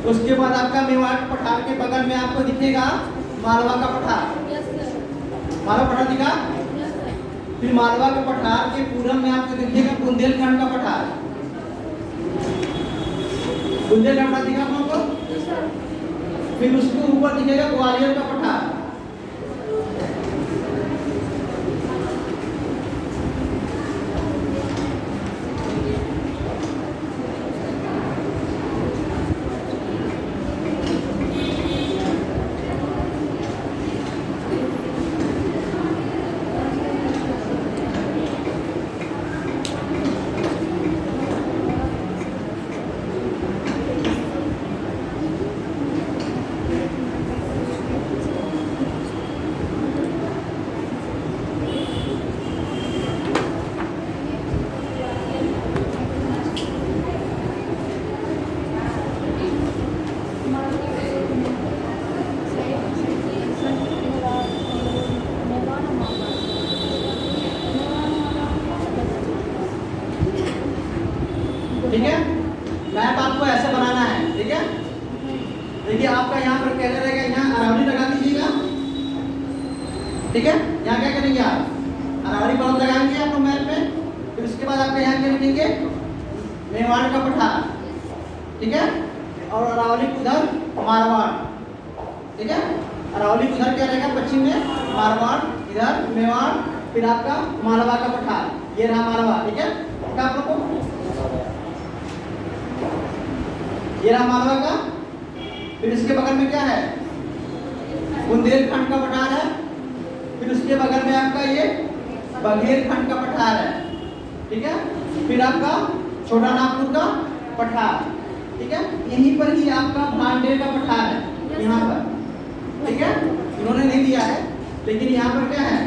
उसके बाद आपका मेवाड़ पठार के बगल में आपको दिखेगा मालवा का पठार। Yes sir. मालवा पठार दिखा। Yes sir. फिर मालवा के पठार के पूरब में आपको दिखेगा बुंदेलखंड का पठार। बुंदेलखंड पठार दिखा आपको। Yes sir. फिर उसके ऊपर दिखेगा ग्वालियर का पठार। ठीक है, मैप आपको ऐसे बनाना है। ठीक है, देखिए आपका यहाँ पर क्या रहेगा, यहाँ अरावली लगा दीजिएगा। ठीक है, यहाँ क्या करेंगे आप, अरावली पर्वत लगाएंगे आप लोग मैप में। फिर उसके बाद आपका यहाँ क्या लिखेंगे, मेवाड़ का पठार। ठीक है, और अरावली उधर मारवाड़। ठीक है, अरावली उधर क्या रहेगा, पश्चिम में मारवाड़, इधर मेवाड़, फिर आपका मालवा का पठार। ये रहा मालवा। ठीक है, क्या आप लोग को ये रहा मालवा का। फिर इसके बगल में क्या है, बुंदेलखंड का पठार है। फिर उसके बगल में आपका ये बघेलखंड का पठार है। ठीक है, फिर आपका छोटा नागपुर का पठार। ठीक है, यहीं पर ही आपका भांडेर का पठार है, यहाँ पर। ठीक है, इन्होंने नहीं दिया है, लेकिन यहाँ पर क्या है,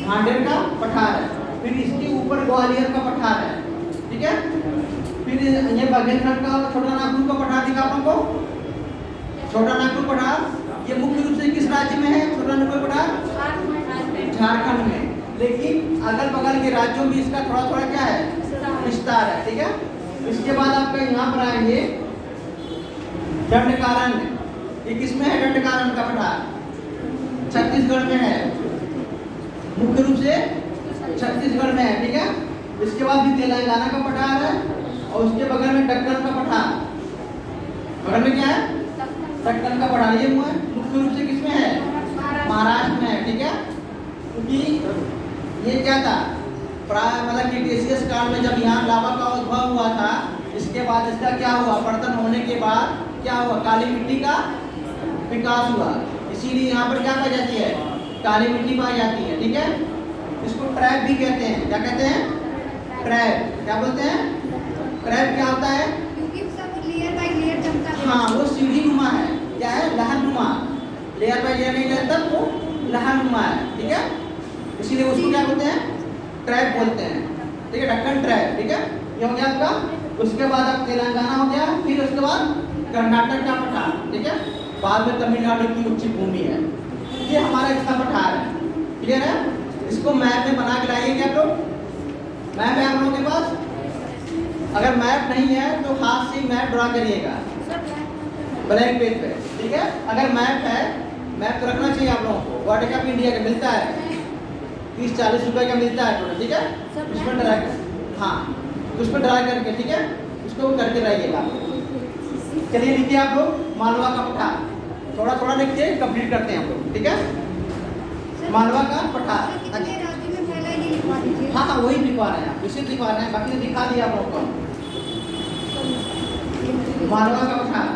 भांडेर का पठार है। फिर इसके ऊपर ग्वालियर का पठार है। ठीक है, फिर ये बघेलखंड का छोटा नागपुर का पठार दिखा आप लोगों को। छोटा नागपुर पठार ये मुख्य रूप से किस राज्य में है, छोटा नागपुर पठार झारखंड में, लेकिन अगल बगल के राज्यों में इसका थोड़ा थोड़ा क्या है, विस्तार है। ठीक है, इसके बाद आपका यहाँ पर आएंगे दंडकारण्य। ये किसमें है, दंडकारण्य का पठार छत्तीसगढ़ में है, मुख्य रूप से छत्तीसगढ़ में है। ठीक है, इसके बाद भी तेलंगाना का पठार है, और उसके बगल में दक्कन का पठार। बगल में क्या है, दक्कन का पठार। ये मुख्य रूप से किसमें है, महाराष्ट्र में है। ठीक है, क्योंकि ये क्या था, प्राय मतलब क्रिटेशियस काल में जब यहाँ लावा का उद्भव हुआ था, इसके बाद इसका क्या हुआ, अपरदन होने के बाद क्या हुआ, काली मिट्टी का विकास हुआ। इसीलिए यहाँ पर क्या पाई जाती है, काली मिट्टी पाई जाती है। ठीक है, इसको ट्रैप भी कहते हैं। क्या कहते हैं, ट्रैप। क्या बोलते हैं, ट्रैप क्या होता है, क्योंकि सब लेयर बाय लेयर जमता है। हाँ, वो सीढ़ी नुमा है। क्या है, लहर नुमा। लेयर बाय लेयर नहीं रहता, वो लहर नुमा है। ठीक है, इसीलिए उसको क्या बोलते हैं, ट्रैप बोलते हैं। ठीक है, दक्कन ट्रैप। ठीक है, ये हो गया आपका। उसके बाद अब तेलंगाना हो गया, फिर उसके बाद कर्नाटक का पठार। ठीक है, बाद में तमिलनाडु की उच्च भूमि है। ये हमारा इसका पठार है। क्लियर है, इसको मैप में बना के लाइए। क्या आप लोग, मैप है आप लोगों के पास? अगर मैप नहीं है तो हाथ से मैप ड्रा करिएगा ब्लैक पेज पे। ठीक है, अगर मैप है, मैप तो रखना चाहिए आप लोगों को। वाटर कप इंडिया का मिलता है 30-40 रुपए का मिलता है टोटल। ठीक है, उसमें ड्रा कर, हाँ उसमें ड्रा करके, ठीक है, उसको करके रहिएगा। चलिए लिखिए आप लोग, मालवा का पठार। थोड़ा थोड़ा लिखिए, कंप्लीट करते हैं हम लोग। ठीक है, मालवा का पठार। कितने राज्य में फैला है ये लिखवा दीजिए। हाँ हाँ, वही लिखवा रहे हैं आप, इसे लिखवा रहे हैं, बाकी दिखा दिया आप लोगों को। मालवा का पठार,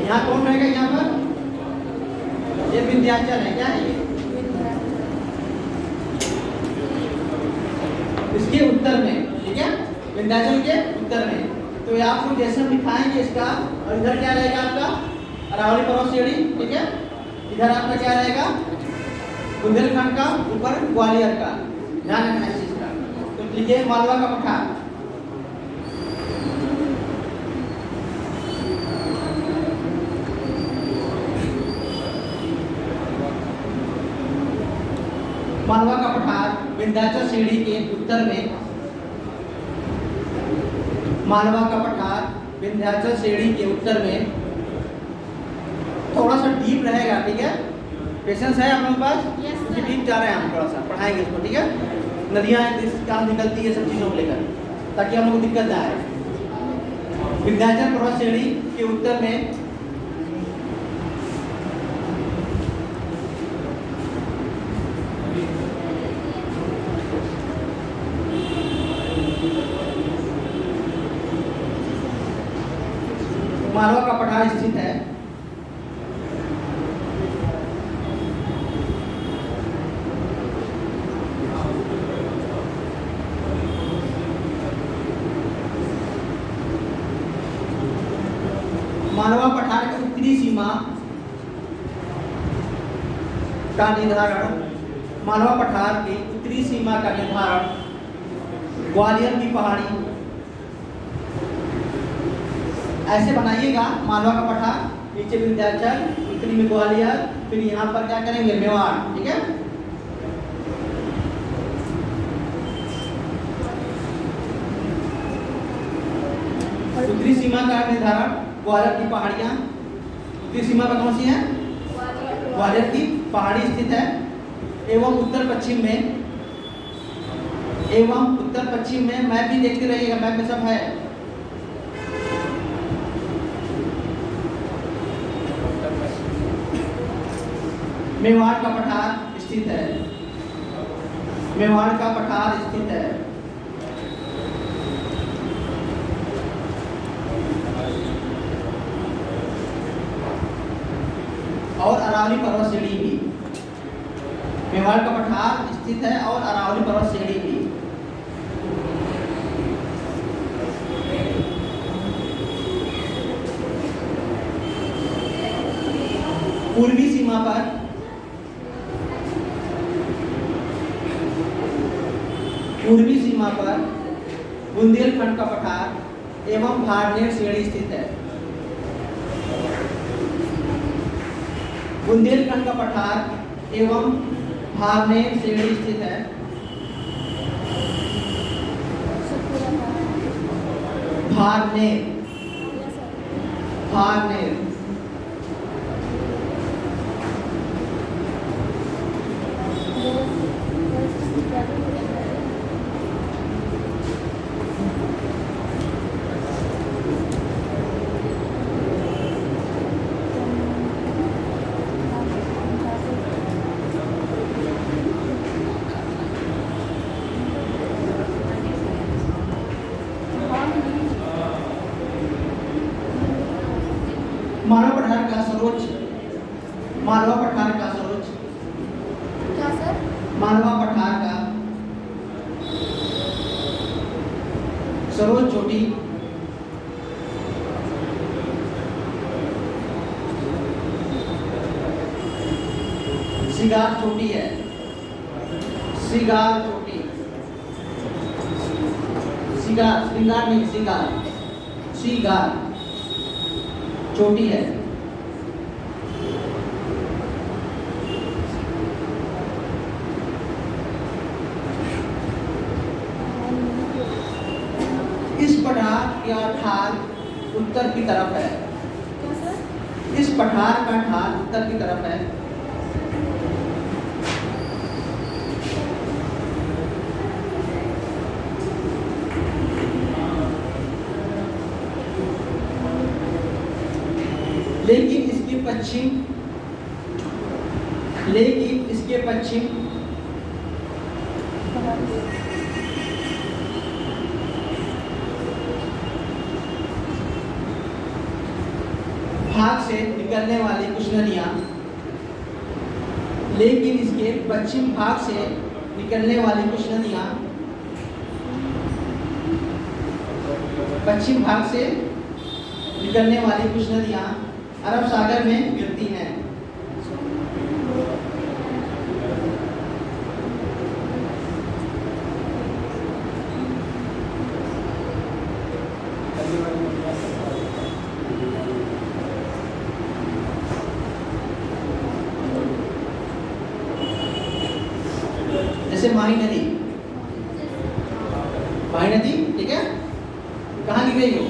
यहाँ कौन रहेगा, यहाँ पर ये विंध्याचल है। क्या है ये, इसके उत्तर में, ठीक है, विंध्याचल के उत्तर में। तो ये आपको जैसे हम दिखाएंगे इसका, और इधर क्या रहेगा आपका अरावली पर्वत श्रेणी, ठीक है, इधर आपका क्या रहेगा बुंदेलखंड का, ऊपर ग्वालियर का, ध्यान रखना इस चीज का। तो लिखिए मालवा का पठार, मालवा का पठार विंध्याचल श्रेणी के उत्तर में, मालवा का पठार विंध्याचल श्रेणी के उत्तर में। थोड़ा सा डीप रहेगा, ठीक है, पेशेंस है आप लोगों के पास, क्योंकि डीप जा रहे हैं हम, थोड़ा सा पढ़ाएंगे इसको, ठीक है। नदियाँ कहाँ निकलती है, सब चीज़ों को लेकर, ताकि हम लोग को दिक्कत ना आए। विंध्याचल पर्वत श्रेणी के उत्तर में मालवा का पठार स्थित है। मालवा पठार की उत्तरी सीमा का निर्धारण, मालवा पठार की उत्तरी सीमा का निर्धारण ग्वालियर की पहाड़ी, ऐसे बनाइएगा मालवा का पठार, नीचे विंध्याचल, उत्तरी में ग्वालियर, फिर यहाँ पर क्या करेंगे मेवाड़, ठीक है। उत्तरी सीमा का निर्धारण ग्वालियर की पहाड़ियाँ, उत्तरी सीमा पर कौन सी है, ग्वालियर की पहाड़ी स्थित है, एवं उत्तर पश्चिम में, एवं उत्तर पश्चिम में, मैप भी देखते रहिएगा, मैप में सब है। मेवाड़ का पठार स्थित है, मेवाड़ का पठार स्थित है। और अरावली पर्वत श्रेणी भी, मेवाड़ का पठार स्थित है और अरावली पर्वत श्रेणी भी। पूर्वी सीमा पर, पूर्वी सीमा पर बुंदेलखंड का पठार एवं भारनेर श्रेणी स्थित है। बुंदेलखंड का पठार एवं भारनेर श्रेणी स्थित है। भारनेर, भारनेर, मालवा पठार का सर्वोच्च, मालवा पठार का सर्वोच्च, क्या सर? मालवा पठार का सर्वोच्च चोटी सिगार चोटी है, सिगार चोटी, सिगार, श्रृंगार नहीं, सिगार, सिगार चोटी है। इस पठार या ढाल उत्तर की तरफ है, क्या सर? इस पठार का ढाल उत्तर की तरफ है। लेकिन इसके पश्चिम, लेकिन इसके पश्चिम भाग से निकलने वाली कुछ नदियां, लेकिन इसके पश्चिम भाग से निकलने वाली कुछ नदियां पश्चिम भाग से निकलने वाली कुछ नदियाँ अरब सागर में गिरती हैं। जैसे माही नदी, माही नदी ठीक है, कहाँ गिर रही हो,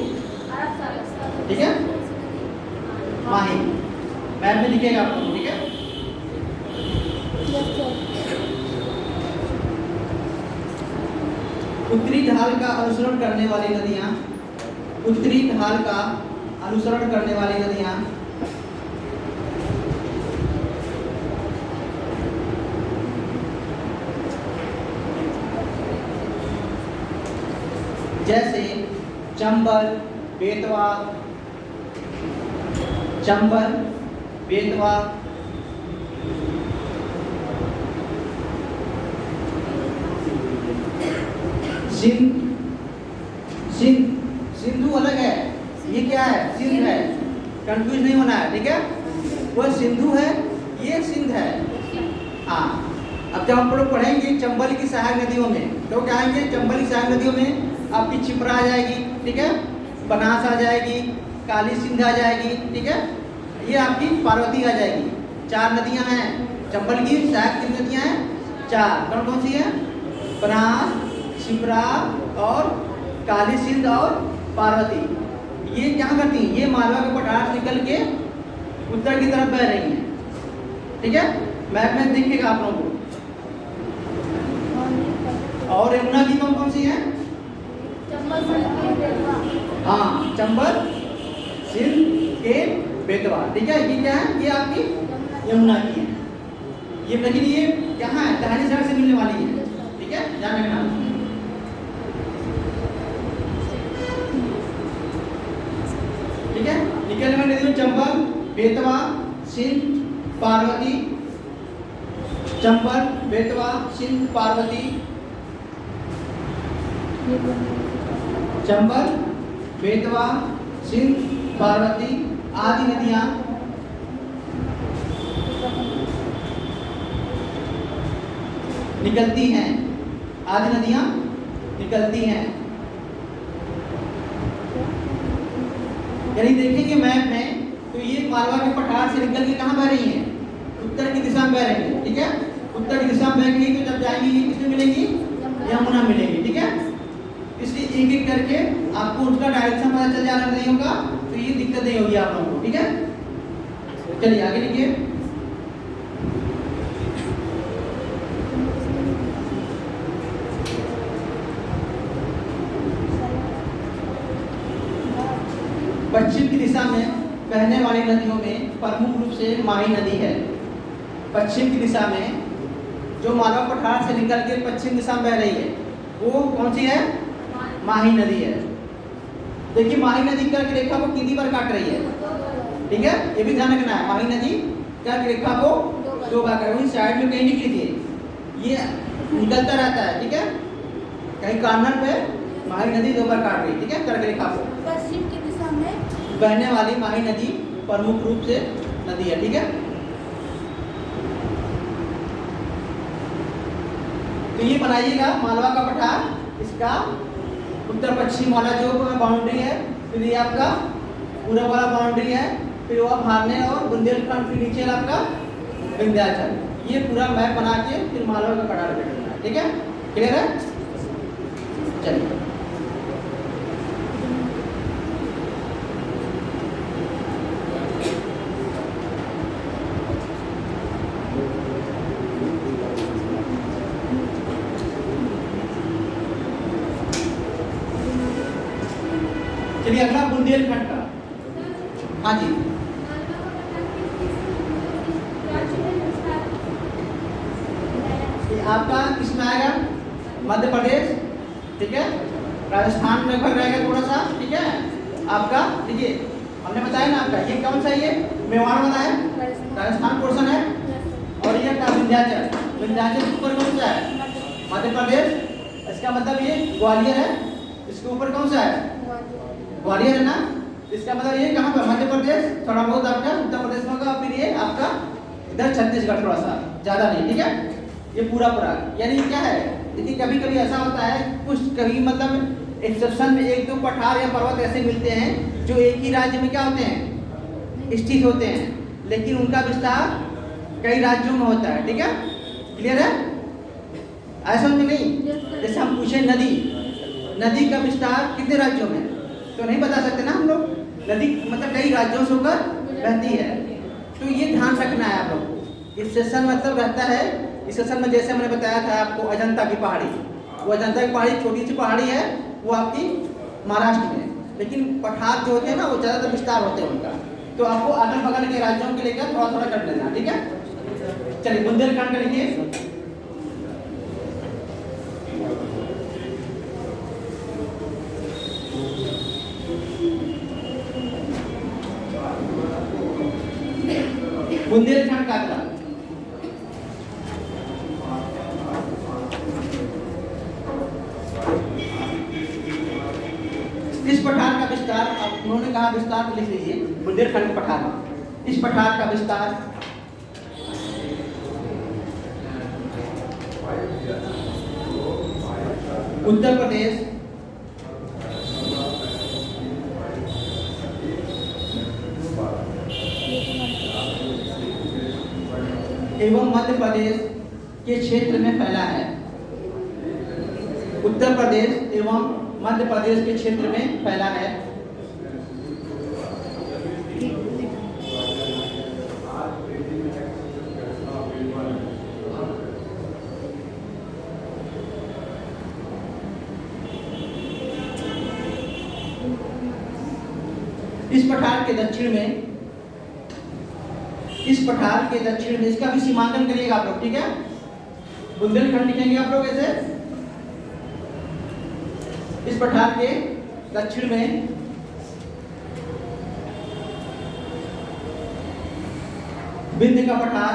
ठीक है, माही मैप में लिखेगा आपको, ठीक है। उत्तरी ढाल का अनुसरण करने वाली नदियाँ, उत्तरी ढाल का अनुसरण करने वाली नदियाँ जैसे चंबल, बेतवा, चंबल, बेतवा, सिंध, सिंध, सिंधु अलग है, ये क्या है, सिंध है, कंफ्यूज नहीं होना है, ठीक है। वह सिंधु है, ये सिंध है। हाँ, अब जब हम लोग पढ़ेंगे चंबल की सहायक नदियों में, तो क्या आएंगे, चंबल की सहायक नदियों में आपकी छिपरा आ जाएगी, ठीक है, बनास आ जाएगी, काली सिंध आ जाएगी, ठीक है, ये आपकी पार्वती आ जाएगी। 4 नदियां हैं चंबल की सहायक, कितनी नदियां हैं, 4, कौन कौन सी है, बनास, छिपरा और काली सिंध और पार्वती। ये क्या करती हैं, ये मालवा के पठार से निकल के उत्तर की तरफ बह रही हैं, ठीक है, मैप में दिखेगा आप लोगों को। और यमुना की कौन कौन सी है, हाँ, चंबल, सिंध, केन, बेतवा, ठीक है, ये क्या है, ये आपकी यमुना की है। ये लेकिन ये कहाँ है, दाहिनी साइड से मिलने वाली है, ठीक है, ध्यान रखना। ठीक है, निकलने वाली नदी में चंबल, बेतवा, सिंध, पार्वती, चंबल, बेतवा, सिंध, पार्वती, चंबल, बेतवा, सिंध, पार्वती आदि नदियां निकलती हैं, आदि नदियां निकलती हैं। यानी देखेंगे मैप में तो ये मालवा के पठार से निकल के कहाँ बह रही हैं, उत्तर की दिशा में बह रही हैं, ठीक है, उत्तर की दिशा में बहेंगी तो जब जाएंगी ये किसमें मिलेंगी, यमुना मिलेंगी, ठीक है। इसलिए एक एक करके आपको उसका डायरेक्शन पता चल जाना नदियों का, तो ये दिक्कत नहीं होगी आप लोगों को, ठीक है। चलिए आगे लिखिए। पश्चिम की दिशा में बहने वाली नदियों में प्रमुख रूप से माही नदी है। पश्चिम की दिशा में जो मालवा पठार से निकल के पश्चिम दिशा में बह रही है वो कौन सी है, माही नदी है। देखिए माही नदी कर्क रेखा को कितनी बार काट रही है, ठीक है, ये भी ध्यान रखना है। माही नदी कर्क रेखा को 2 बार काट रही है, साइड में कहीं निकली थी, ये निकलता रहता है, ठीक है, कहीं कॉर्नर पे माही नदी 2 बार काट रही है, ठीक है, कर्क रेखा को। पश्चिम की दिशा में बहने वाली माही नदी प्रमुख रूप से नदी है, ठीक है। तो ये बनाइएगा मालवा का पठार, इसका उत्तर पश्चिम वाला जो बाउंड्री है, फिर ये आपका पूरब वाला बाउंड्री है, फिर वो भारने और बुंदेलखंड, फिर नीचे आपका विंध्याचल। ये पूरा मैप बना के फिर मालवा का पठार बैठना है, ठीक है, क्लियर है। चलिए चलिए अगला बुंदेलखंड का, हाँ जी, आपका किसमें आएगा, मध्य प्रदेश, ठीक है, राजस्थान में घर रहेगा थोड़ा सा, ठीक है। आपका देखिए हमने बताया ना, आपका ये कौन सा, ये मेवाड़ वाला है, राजस्थान पोर्शन है, और ये आपका विंध्याचल, विंध्याचल ऊपर कौन सा है, मध्य प्रदेश, इसका मतलब ये ग्वालियर है, इसके ऊपर कौन सा है, ग्वालियर है ना, इसका मतलब ये कहाँ पर, मध्य प्रदेश, थोड़ा बहुत आपका उत्तर प्रदेश में होगा, फिर ये आपका इधर छत्तीसगढ़ थोड़ा सा, ज़्यादा नहीं, ठीक है। ये पूरा पूरा यानी क्या है, देखिए कभी कभी ऐसा होता है कुछ कभी मतलब एक्सेप्शन में एक दो पठार या पर्वत ऐसे मिलते हैं जो एक ही राज्य में क्या होते हैं, स्थित होते हैं, लेकिन उनका विस्तार कई राज्यों में होता है, ठीक है, क्लियर है, ऐसा में नहीं। जैसे हम पूछे नदी का विस्तार कितने राज्यों में, तो नहीं बता सकते ना हम लोग, नदी मतलब कई राज्यों से होकर बहती है, तो ये ध्यान रखना है आप लोग को। इस सेशन मतलब रहता है, इस सेशन में जैसे मैंने बताया था आपको अजंता की पहाड़ी, वो अजंता की पहाड़ी छोटी सी पहाड़ी है, वो आपकी महाराष्ट्र में, लेकिन पठार जो होते हैं ना वो ज़्यादातर विस्तार होते हैं उनका, तो आपको अगल बगल के राज्यों के लेकर थोड़ा थोड़ा कर लेना, ठीक है। चलिए बुंदेलखंड का लिखिए। बुंदेलखंड का अगला इस पठार का विस्तार, अब उन्होंने कहा विस्तार तो लिख लीजिए, बुंदेलखंड पठार, इस पठार का विस्तार उत्तर प्रदेश एवं मध्य प्रदेश के क्षेत्र में फैला है। उत्तर प्रदेश एवं मध्य प्रदेश के क्षेत्र में फैला है। इस पठार के दक्षिण में, इस पठार के दक्षिण में, इसका भी सीमांकन करिएगा आप लोग, ठीक है। बुंदेलखंड लिखेंगे आप लोग ऐसे, इस पठार के दक्षिण में विंध्य का पठार,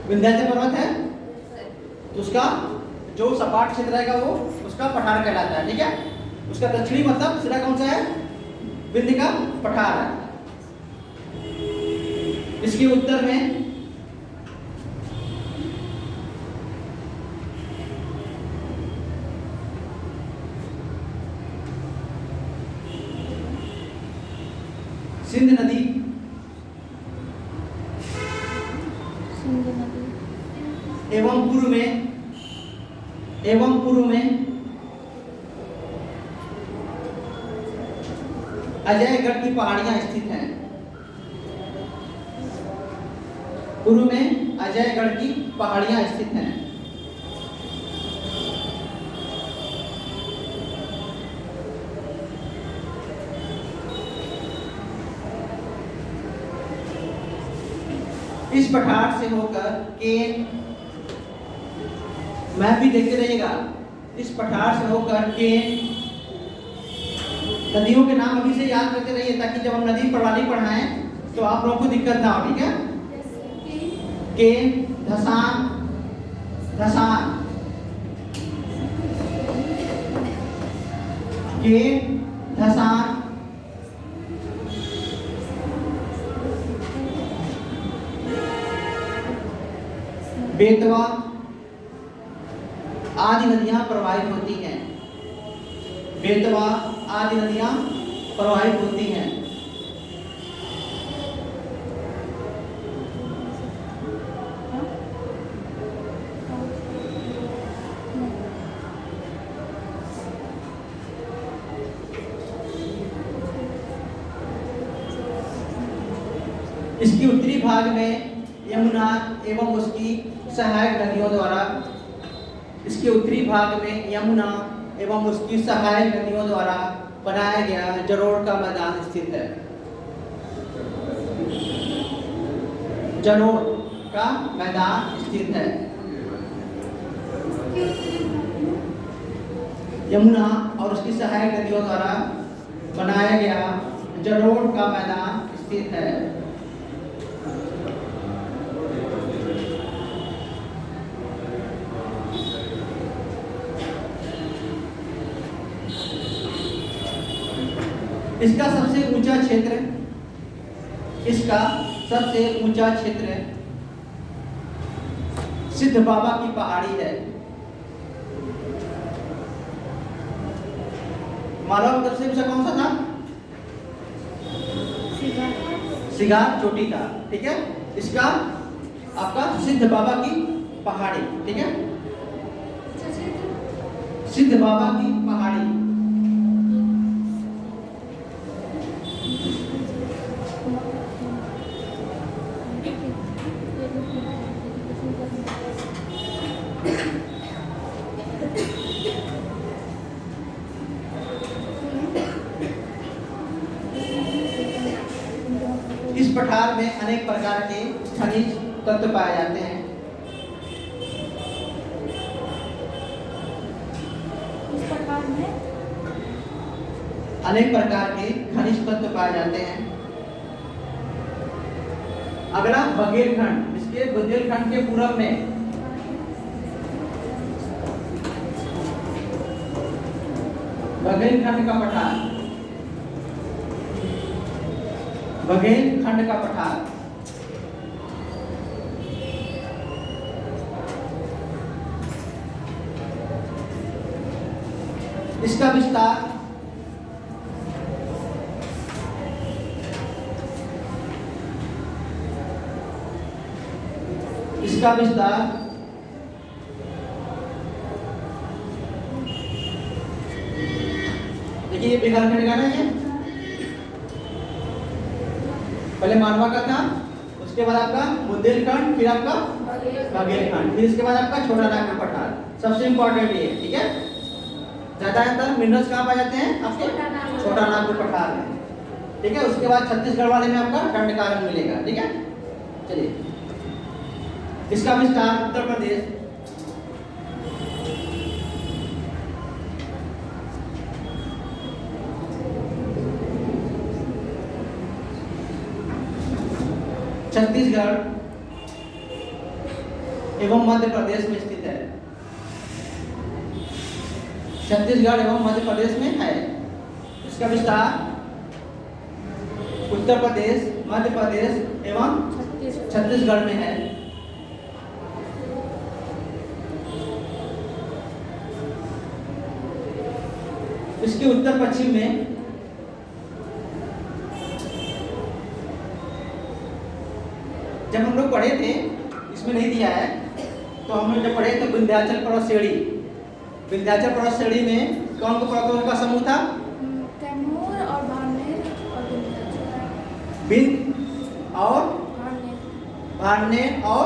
विंध्याचल पर्वत है, तो उसका जो सपाट क्षेत्र रहेगा वो उसका पठार कहलाता है, ठीक है। उसका दक्षिणी मतलब सिरा कौन सा है, विंध्य का पठार है। इसके उत्तर में सिंध नदी, एवं पूर्व में अजयगढ़ की पहाड़ियां स्थित हैं। पूर्व में अजयगढ़ की पहाड़ियां स्थित हैं। इस पठार से होकर केन, मैप भी देखते रहिएगा, इस पठार से होकर केन, नदियों के नाम अभी से याद करते रहिए ताकि जब हम नदी प्रणाली पढ़ाएं तो आप लोगों को दिक्कत ना हो, ठीक है। केन, धसान, केन, धसान, बेतवा आदि नदियां प्रवाहित होती हैं। बेतवा आदि नदियां प्रवाहित होती हैं। इसकी उत्तरी भाग में यमुना एवं उसकी सहायक नदियों द्वारा, इसके उत्तरी भाग में यमुना एवं उसकी सहायक नदियों द्वारा बनाया गया जलोढ़ का मैदान स्थित है। जलोढ़ का मैदान स्थित है। यमुना और उसकी सहायक नदियों द्वारा बनाया गया जलोढ़ का मैदान स्थित है। इसका सबसे ऊंचा क्षेत्र, इसका सबसे ऊंचा क्षेत्र सिद्ध बाबा की पहाड़ी है। मालवा का सबसे ऊंचा कौन सा था? सिगार चोटी था, ठीक है। इसका आपका सिद्ध बाबा की पहाड़ी, ठीक है, सिद्ध बाबा की पहाड़ी। इस पठार में अनेक प्रकार के खनिज तत्व पाए जाते हैं। इस प्रकार में अनेक प्रकार के खनिज तत्व पाए जाते हैं। अगला बघेलखंड, इसके बुंदेलखंड के पूरब में बघेलखंड का पठार, बघेलखंड का पठार। इसका विस्तार इसका विस्तार देखिए, ये बघेलखंड का नहीं है, पहले मालवा का था, उसके बाद आपका बुंदेलखंड, फिर आपका बघेलखंड, फिर इसके बाद आपका छोटा नागपुर पठार। सबसे इंपॉर्टेंट ये, ठीक है। ज्यादातर मिनरल्स कहाँ पाए जाते हैं? आपके छोटा नागपुर पठार में, ठीक है। उसके बाद छत्तीसगढ़ वाले में आपका दंडकारण्य मिलेगा, ठीक है। चलिए, इसका विस्तार उत्तर प्रदेश, छत्तीसगढ़ एवं मध्य प्रदेश में स्थित है। छत्तीसगढ़ एवं मध्य प्रदेश में है। इसका विस्तार उत्तर प्रदेश, मध्य प्रदेश एवं छत्तीसगढ़ में है। इसके उत्तर पश्चिम में जब हम लोग पढ़े थे, इसमें नहीं दिया है, तो हम लोग जब पढ़े तो विंध्याचल पर्वत श्रेणी, विंध्याचल पर्वत श्रेणी में कौन कौन पर्वतों का समूह था? कैमूर और भांडेर और विंध्य और भांडेर और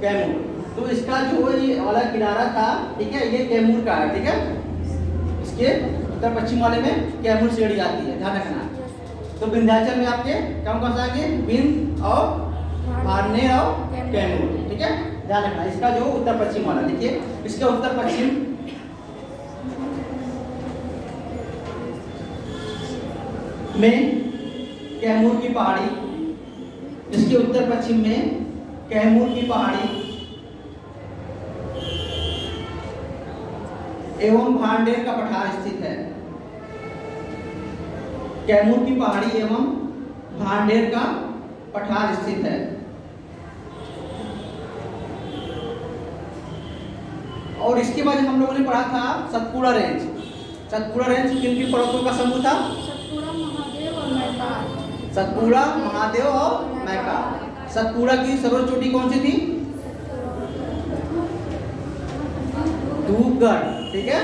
कैमूर। तो इसका जो ये वाला किनारा था, ठीक है, ये कैमूर का है, ठीक है। इसके उत्तर पश्चिम वाले में कैमूर श्रेणी आती है, ध्यान रखना। तो विंध्याचल में आपके कौन कौन सा आगे? विंध्य और भांडेर और कैमूर, ठीक है, ध्यान रखना। इसका जो उत्तर पश्चिम वाला, देखिए, इसका उत्तर पश्चिम में कैमूर की पहाड़ी, इसके उत्तर पश्चिम में कैमूर की पहाड़ी एवं भांडेर का पठार स्थित है। कैमूर की पहाड़ी एवं भांडेर का पठार स्थित है। और इसके बाद हम लोगों ने पढ़ा था सतपुड़ा रेंज। सतपुड़ा रेंज किन किन पर्वतों का समूह था? सतपुड़ा, महादेव और मैकाल। सतपुड़ा, महादेव और मैकाल। सतपुड़ा की सर्वोच्च चोटी कौन सी थी? धूपगढ़, ठीक है।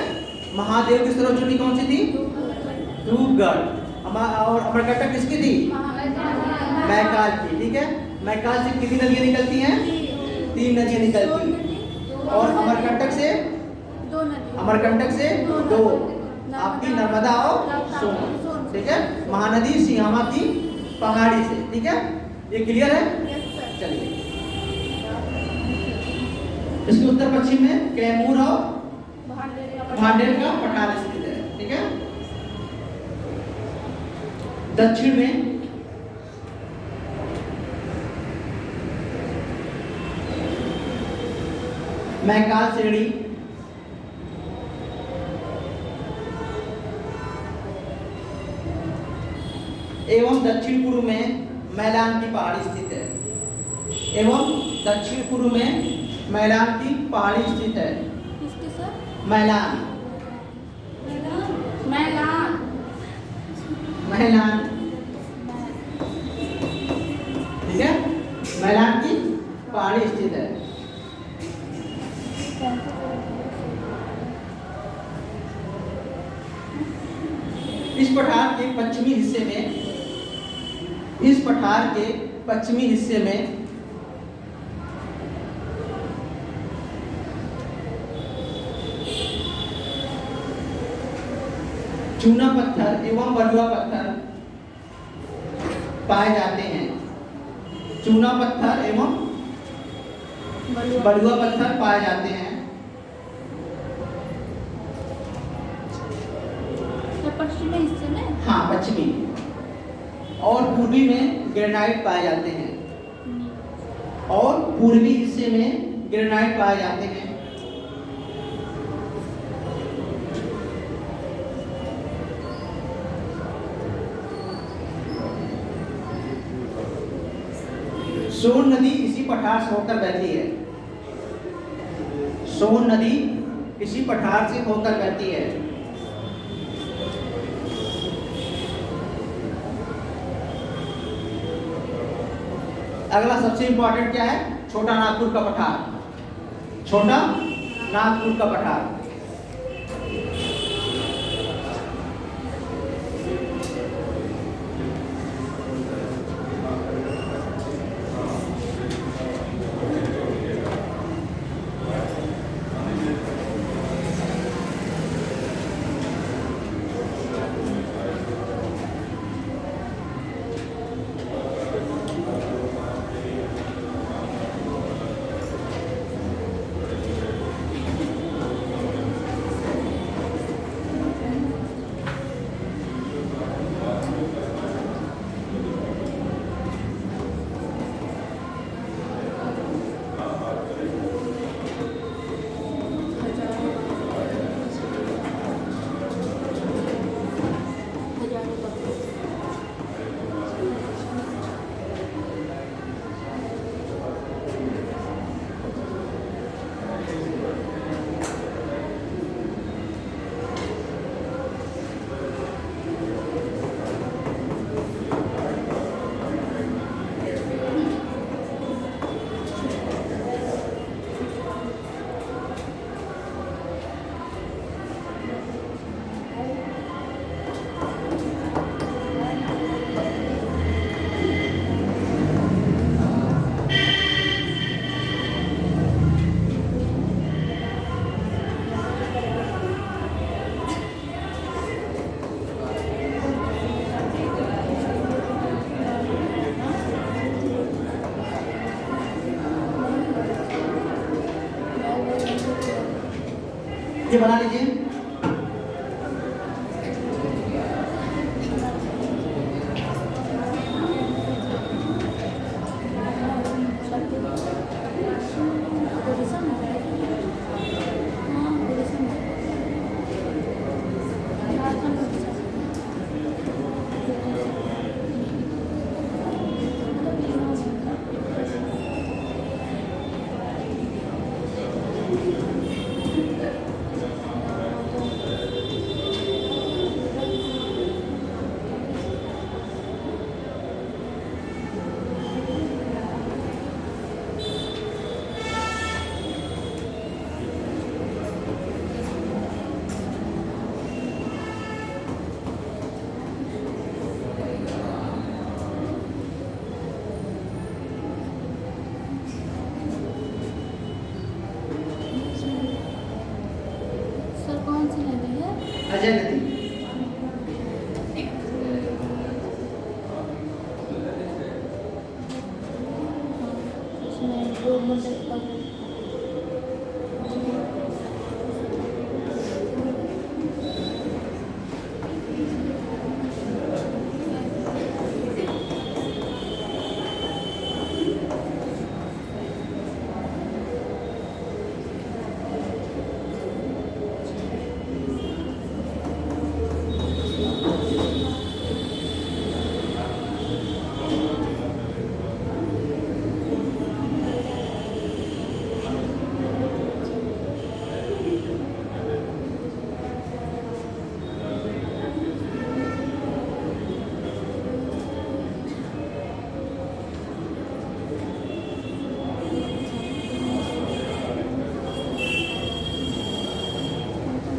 महादेव की सर्वोच्च चोटी कौन सी थी? धूपगढ़। और अमरकंटक किसकी थी? मैकाल की, ठीक है। मैकाल से कितनी नदियां निकलती हैं? 3 नदियां निकलती हैं। और अमरकंटक से 2 नदी, अमरकंटक से 2, आपकी नर्मदा और सोन, ठीक है। महानदी सिंहामा की पहाड़ी से, ठीक है। ये क्लियर है? चलिए, इसके उत्तर पश्चिम में कैमूर और भांडेर का पठार स्थित है, ठीक है। दक्षिण में मैकाल श्रेणी, एवं दक्षिण पूर्व में मैलान की पहाड़ी स्थित है। एवं दक्षिण पूर्व में मैलान की पहाड़ी स्थित है। किसके सर? मैलान, मैलान। मैलान, ठीक है, मैलान की पहाड़ी स्थित है। इस पठार के पश्चिमी हिस्से में, इस पठार के पश्चिमी हिस्से में चूना पत्थर एवं बलुआ पत्थर पाए जाते हैं। चूना पत्थर एवं बलुआ पत्थर पाए जाते हैं। पश्चिमी हिस्से में? हाँ, पश्चिमी और पूर्वी में ग्रेनाइट पाए जाते हैं। और पूर्वी हिस्से में ग्रेनाइट पाए जाते हैं। सोन नदी इसी पठार से होकर बहती है। सोन नदी इसी पठार से होकर बहती है। अगला सबसे इंपॉर्टेंट क्या है? छोटा नागपुर का पठार। छोटा नागपुर का पठार। ये बना लीजिए। अजय नदी।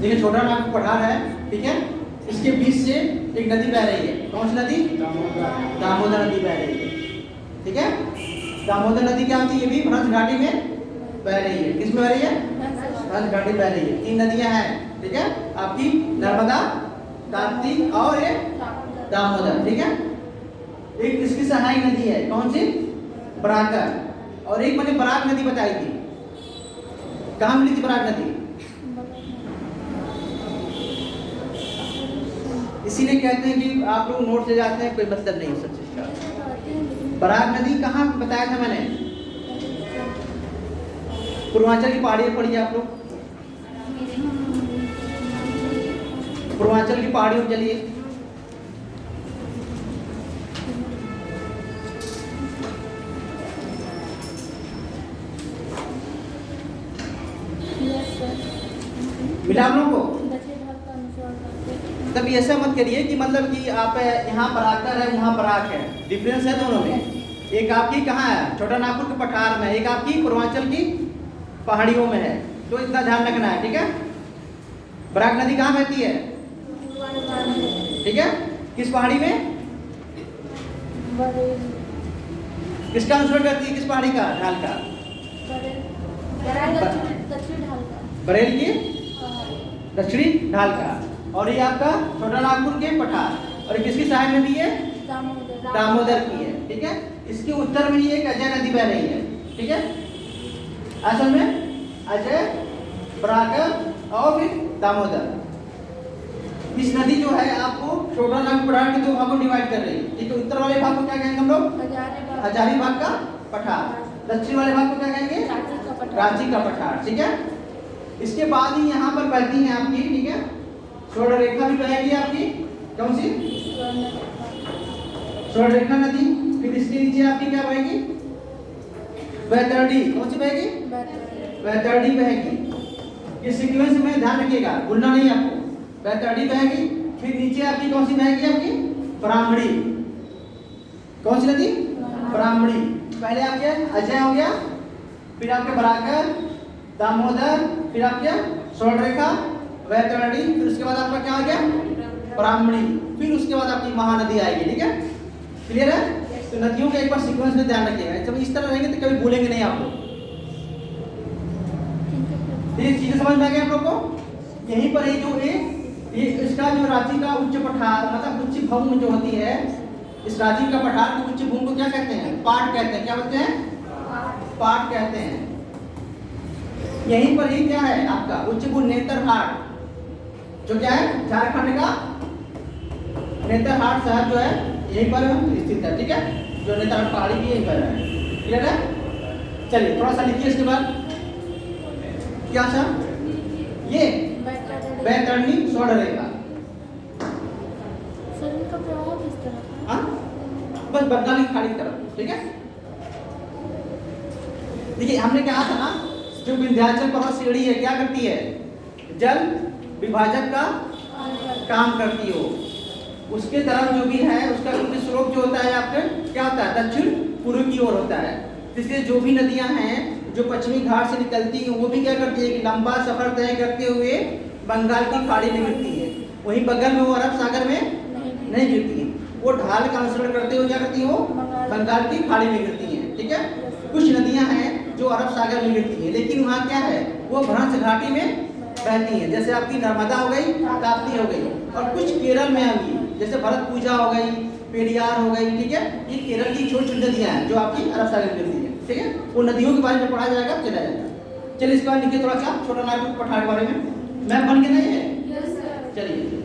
देखिए छोटा नागपुर पठार है, ठीक है, इसके बीच से एक नदी बह रही है। कौन सी नदी? दामोदर नदी बह रही है, ठीक है। दामोदर नदी क्या होती है? ये भी भ्रंश घाटी में बह रही है। किस में बह रही है? भ्रंश घाटी बह रही है। 3 नदियां हैं, ठीक है, आपकी नर्मदा, ताप्ती और ये दामोदर, ठीक है। एक इसकी सहायक नदी है, कौन सी? बराकर। और एक मैंने बराक नदी बताई थी, कहाँ मिली थी बराक नदी? इसीलिए कहते हैं कि आप लोग नोट से जाते हैं, कोई मतलब नहीं सब चीज का। बराक नदी कहाँ बताया था मैंने? पूर्वांचल की पहाड़ी में पड़ी है आप लोग, पूर्वांचल की पहाड़ियों में चलिए। मिला आप लोगों को? तब ऐसा मत करिए कि मतलब कि आप यहाँ बराकर है वहाँ बराक है, डिफरेंस है दोनों में। एक आपकी कहाँ है? छोटा नागपुर के पठार में, एक आपकी पूर्वांचल की पहाड़ियों में है, तो इतना ध्यान रखना है, ठीक है। बराक नदी कहाँ बहती है? ठीक है, किस पहाड़ी में? किसका अनुसरण करती है? किस पहाड़ी का? ढाल का? बरेली की दक्षिणी ढाल का। और ये आपका छोटा नागपुर के पठार, और किसकी सहायक नदी है? दामोदर की है, ठीक है। इसके उत्तर में ये एक अजय नदी बह रही है, ठीक है। असल में अजय, बराकर और फिर दामोदर। इस नदी जो है आपको छोटा नागपुर पठार के 2 भागों में डिवाइड कर रही है, ठीक है। उत्तर वाले भाग को क्या कहेंगे हम लोग? हजारीबाग का पठार। दक्षिण वाले भाग को क्या कहेंगे? रांची का पठार, ठीक है। इसके बाद ही यहाँ पर बहती है आपकी, ठीक है, स्वर्ण रेखा भी बहेगी आपकी। कौन सी? स्वर्ण रेखा नदी। फिर इसके नीचे आपकी क्या बहेगी? वैतरणी। कौन सी बहेगी? वैतरणी बहेगी। ये सीक्वेंस में ध्यान रखिएगा, भूलना नहीं आपको। वैतरणी बहेगी, फिर नीचे आपकी कौन सी बहेगी? आपकी ब्राह्मणी। कौन सी नदी? ब्राह्मणी। पहले आपके अजय हो गया, फिर आपके बराकर, दामोदर, फिर आपके स्वर्णरेखा, वैतरणी, फिर उसके बाद आपका क्या आ गया? ब्राह्मणी, फिर उसके बाद आपकी महानदी आएगी, ठीक है। क्लियर है? तो नदियों का एक बार सीक्वेंस में ध्यान रखिएगा, जब इस तरह रहेंगे तो कभी भूलेंगे नहीं आप लोग। ये चीजें समझ में आ गई आप लोग को? यहीं पर जो ये इसका जो रांची का उच्च पठार, मतलब उच्च भूमि जो होती है, इस रांची का पठार की उच्च भूमि को क्या कहते हैं? पाट कहते हैं। क्या बोलते हैं? पाट कहते हैं। यहीं पर ही क्या है आपका उच्च भूमि नेतरहाट, जो क्या है झारखंड का नेतरहाट शहर जो है यहीं पर स्थित है, ठीक है। जो नेतरहाट पहाड़ी भी यहीं पर है, क्लियर है। चलिए थोड़ा सा लिखिए इसके बाद क्या सा? ये वैतरणी स्वर्ण रेखा। हाँ, बस बंगाल की खाड़ी की तरफ, ठीक है। देखिए हमने कहा था ना, जो विंध्याचल पर्वत श्रेणी है क्या करती है? जल विभाजक का काम करती हो। उसके तरफ जो भी है उसका स्लोप जो होता है आपके क्या होता है? दक्षिण पूर्व की ओर होता है। इसलिए जो भी नदियां हैं जो पश्चिमी घाट से निकलती हैं वो भी क्या करती है कि लंबा सफर तय करते हुए बंगाल की खाड़ी में गिरती है। वहीं बगल में वो अरब सागर में नहीं गिरती है, वो ढाल का अनुसरण करते हुए क्या करती हो? बंगाल की खाड़ी में गिरती है, ठीक है। कुछ नदियां हैं जो अरब सागर में गिरती है, लेकिन वहाँ क्या है वो भ्रंश घाटी में बहती है। जैसे आपकी नर्मदा हो गई, ताप्ती हो गई, और कुछ केरल में होगी, जैसे भरतपूजा हो गई, पेरियार हो गई, ठीक है। ये केरल की छोटी छोटी नदियां हैं जो आपकी अरब सागर में गिरती है, ठीक है। वो नदियों के बारे में पढ़ा जाएगा, चला जाएगा। चलिए इसके बाद लिखिए थोड़ा सा छोटा नागपुर पठार के बारे में। मैप बन के नहीं है? चलिए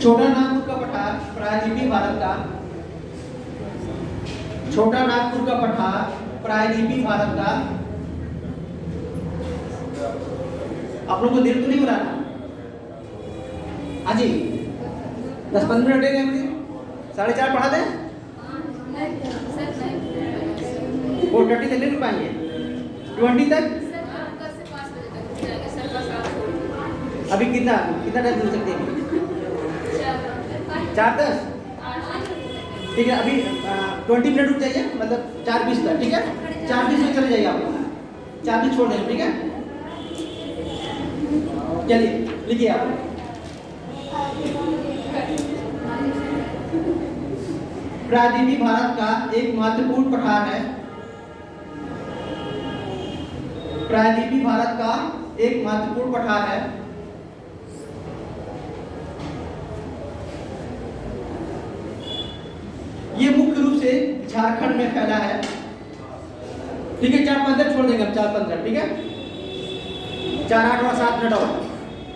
छोटा नागपुर का पठार प्रायद्वीपीय भारत का, छोटा नागपुर का पठार प्रायद्वीपीय भारत का। आप लोगों को देर तो नहीं हो रहा ना? हाँ जी, 10-15 मिनट देंगे मुझे, 4:30 पढ़ा दें। 4:30 तक नहीं पाएंगे, 20 तक। अभी कितना टाइम मिल सकते हैं? 4:10 ठीक है, अभी 20 मिनट रुक जाइए, मतलब 4:20 तक, ठीक है। 4:20 में चले जाइए आप लोग, 4:20 छोड़ देंगे, ठीक है। चलिए लिखिए आप। प्रायद्वीपीय भारत का एक महत्वपूर्ण पठार है। प्रायद्वीपीय भारत का एक महत्वपूर्ण पठार है। ये मुख्य रूप से झारखंड में फैला है, ठीक है। 4:15 छोड़ देंगे हम, 4:15, ठीक है। 4:08 और 7 मिनट और,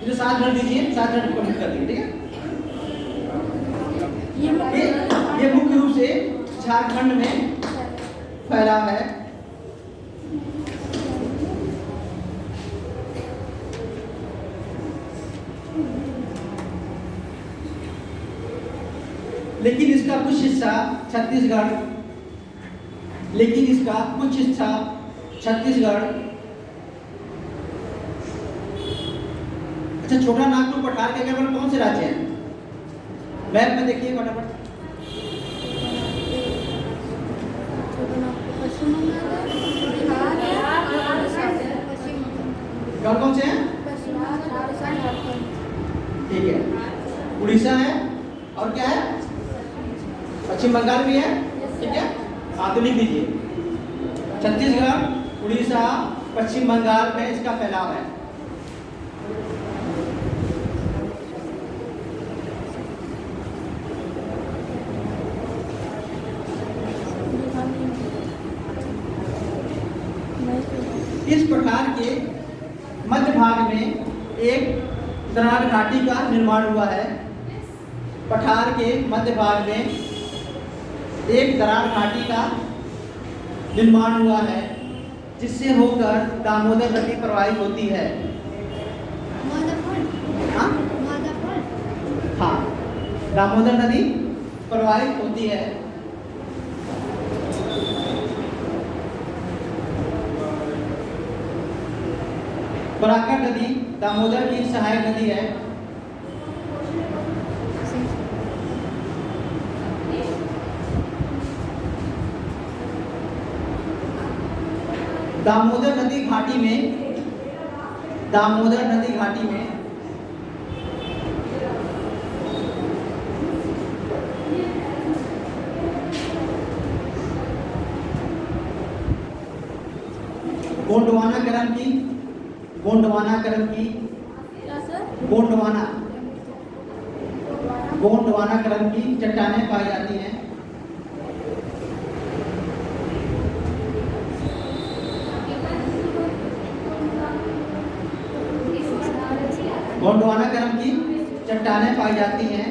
जो 7 मिनट दीजिए, 7 मिनट कंप्लीट कर देंगे, ठीक है। ये मुख्य रूप से झारखंड में फैला है। लेकिन इसका कुछ हिस्सा छत्तीसगढ़, अच्छा, छोटा नागपुर पठार के अगल कौन से राज्य हैं? मैप में देखिए फटाफट। कौन से हैं? ठीक है, उड़ीसा है, और क्या है? पश्चिम बंगाल भी है, ठीक है। हाँ तो लिख दीजिए, छत्तीसगढ़, उड़ीसा, पश्चिम बंगाल में इसका फैलाव है। इस पठार के मध्य भाग में एक दरार घाटी का निर्माण हुआ है। पठार के मध्य भाग में एक दरार घाटी का निर्माण हुआ है, जिससे होकर दामोदर नदी प्रवाहित होती है। हाँ, दामोदर नदी प्रवाहित होती है। बराकर नदी दामोदर की सहायक नदी है। दामोदर नदी घाटी में गोंडवाना क्रम की चट्टानें पाई जाती हैं। गोंडवाना क्रम की चट्टानें पाई जाती हैं,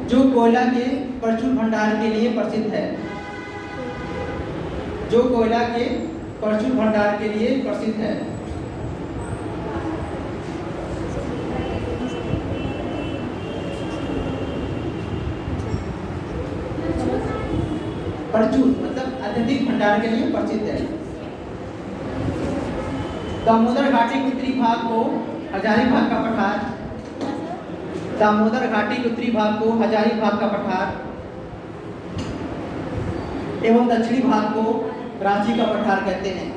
जो कोयला के प्रचुर भंडार के लिए प्रसिद्ध है। प्रचुर मतलब अत्यधिक भंडार के लिए प्रसिद्ध है। दामोदर घाटी के उत्तरी भाग को हजारीबाग का पठार, दामोदर घाटी के उत्तरी भाग को हजारीबाग का पठार एवं दक्षिणी भाग को रांची का पठार कहते हैं।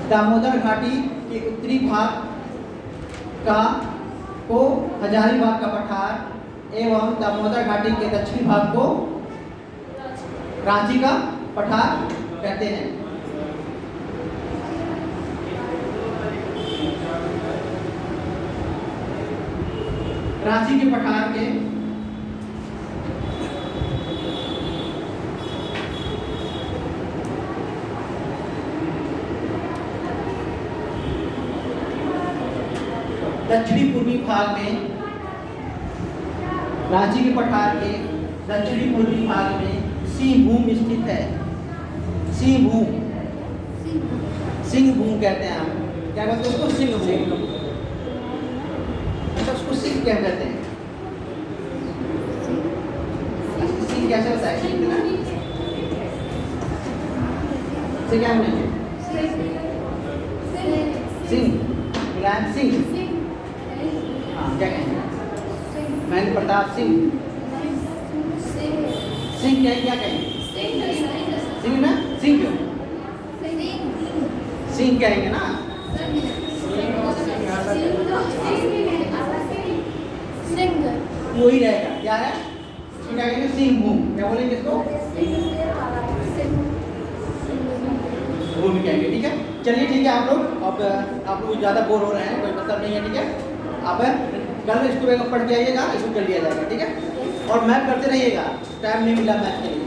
दामोदर घाटी के उत्तरी भाग को हजारीबाग का पठार एवं दामोदर घाटी के दक्षिणी भाग को रांची का पठार कहते हैं। रांची के पठार के दक्षिणी पूर्वी भाग में, रांची के पठार के दक्षिणी पूर्वी भाग में सिंहभूम स्थित है। सिंहभूम कहते हैं हम, क्या कहते हैं उसको? सिंहभूम। अच्छा, उसको सिंह क्या कहते हैं? सिंह कैसे होता है? सिंह क्या बोलेंगे? सिंह, मुलायम सिंह। हाँ, क्या कहेंगे? महेंद्र प्रताप सिंह। सिंह क्या कहेंगे? सिंह ना, सिंह क्यों? सिंह कहेंगे ना। वही रहेगा, क्या है? इसको क्या कहेंगे? सिंह भूम। क्या बोलेंगे इसको? वो भी कहेंगे, ठीक है। चलिए ठीक है, आप लोग ज़्यादा बोर हो रहे हैं, कोई मतलब नहीं है, ठीक है। आप कल इसको पढ़ के आइएगा, इसको कर लिया जाएगा, ठीक है। और मैथ करते रहिएगा, टाइम नहीं मिला मैथ के लिए।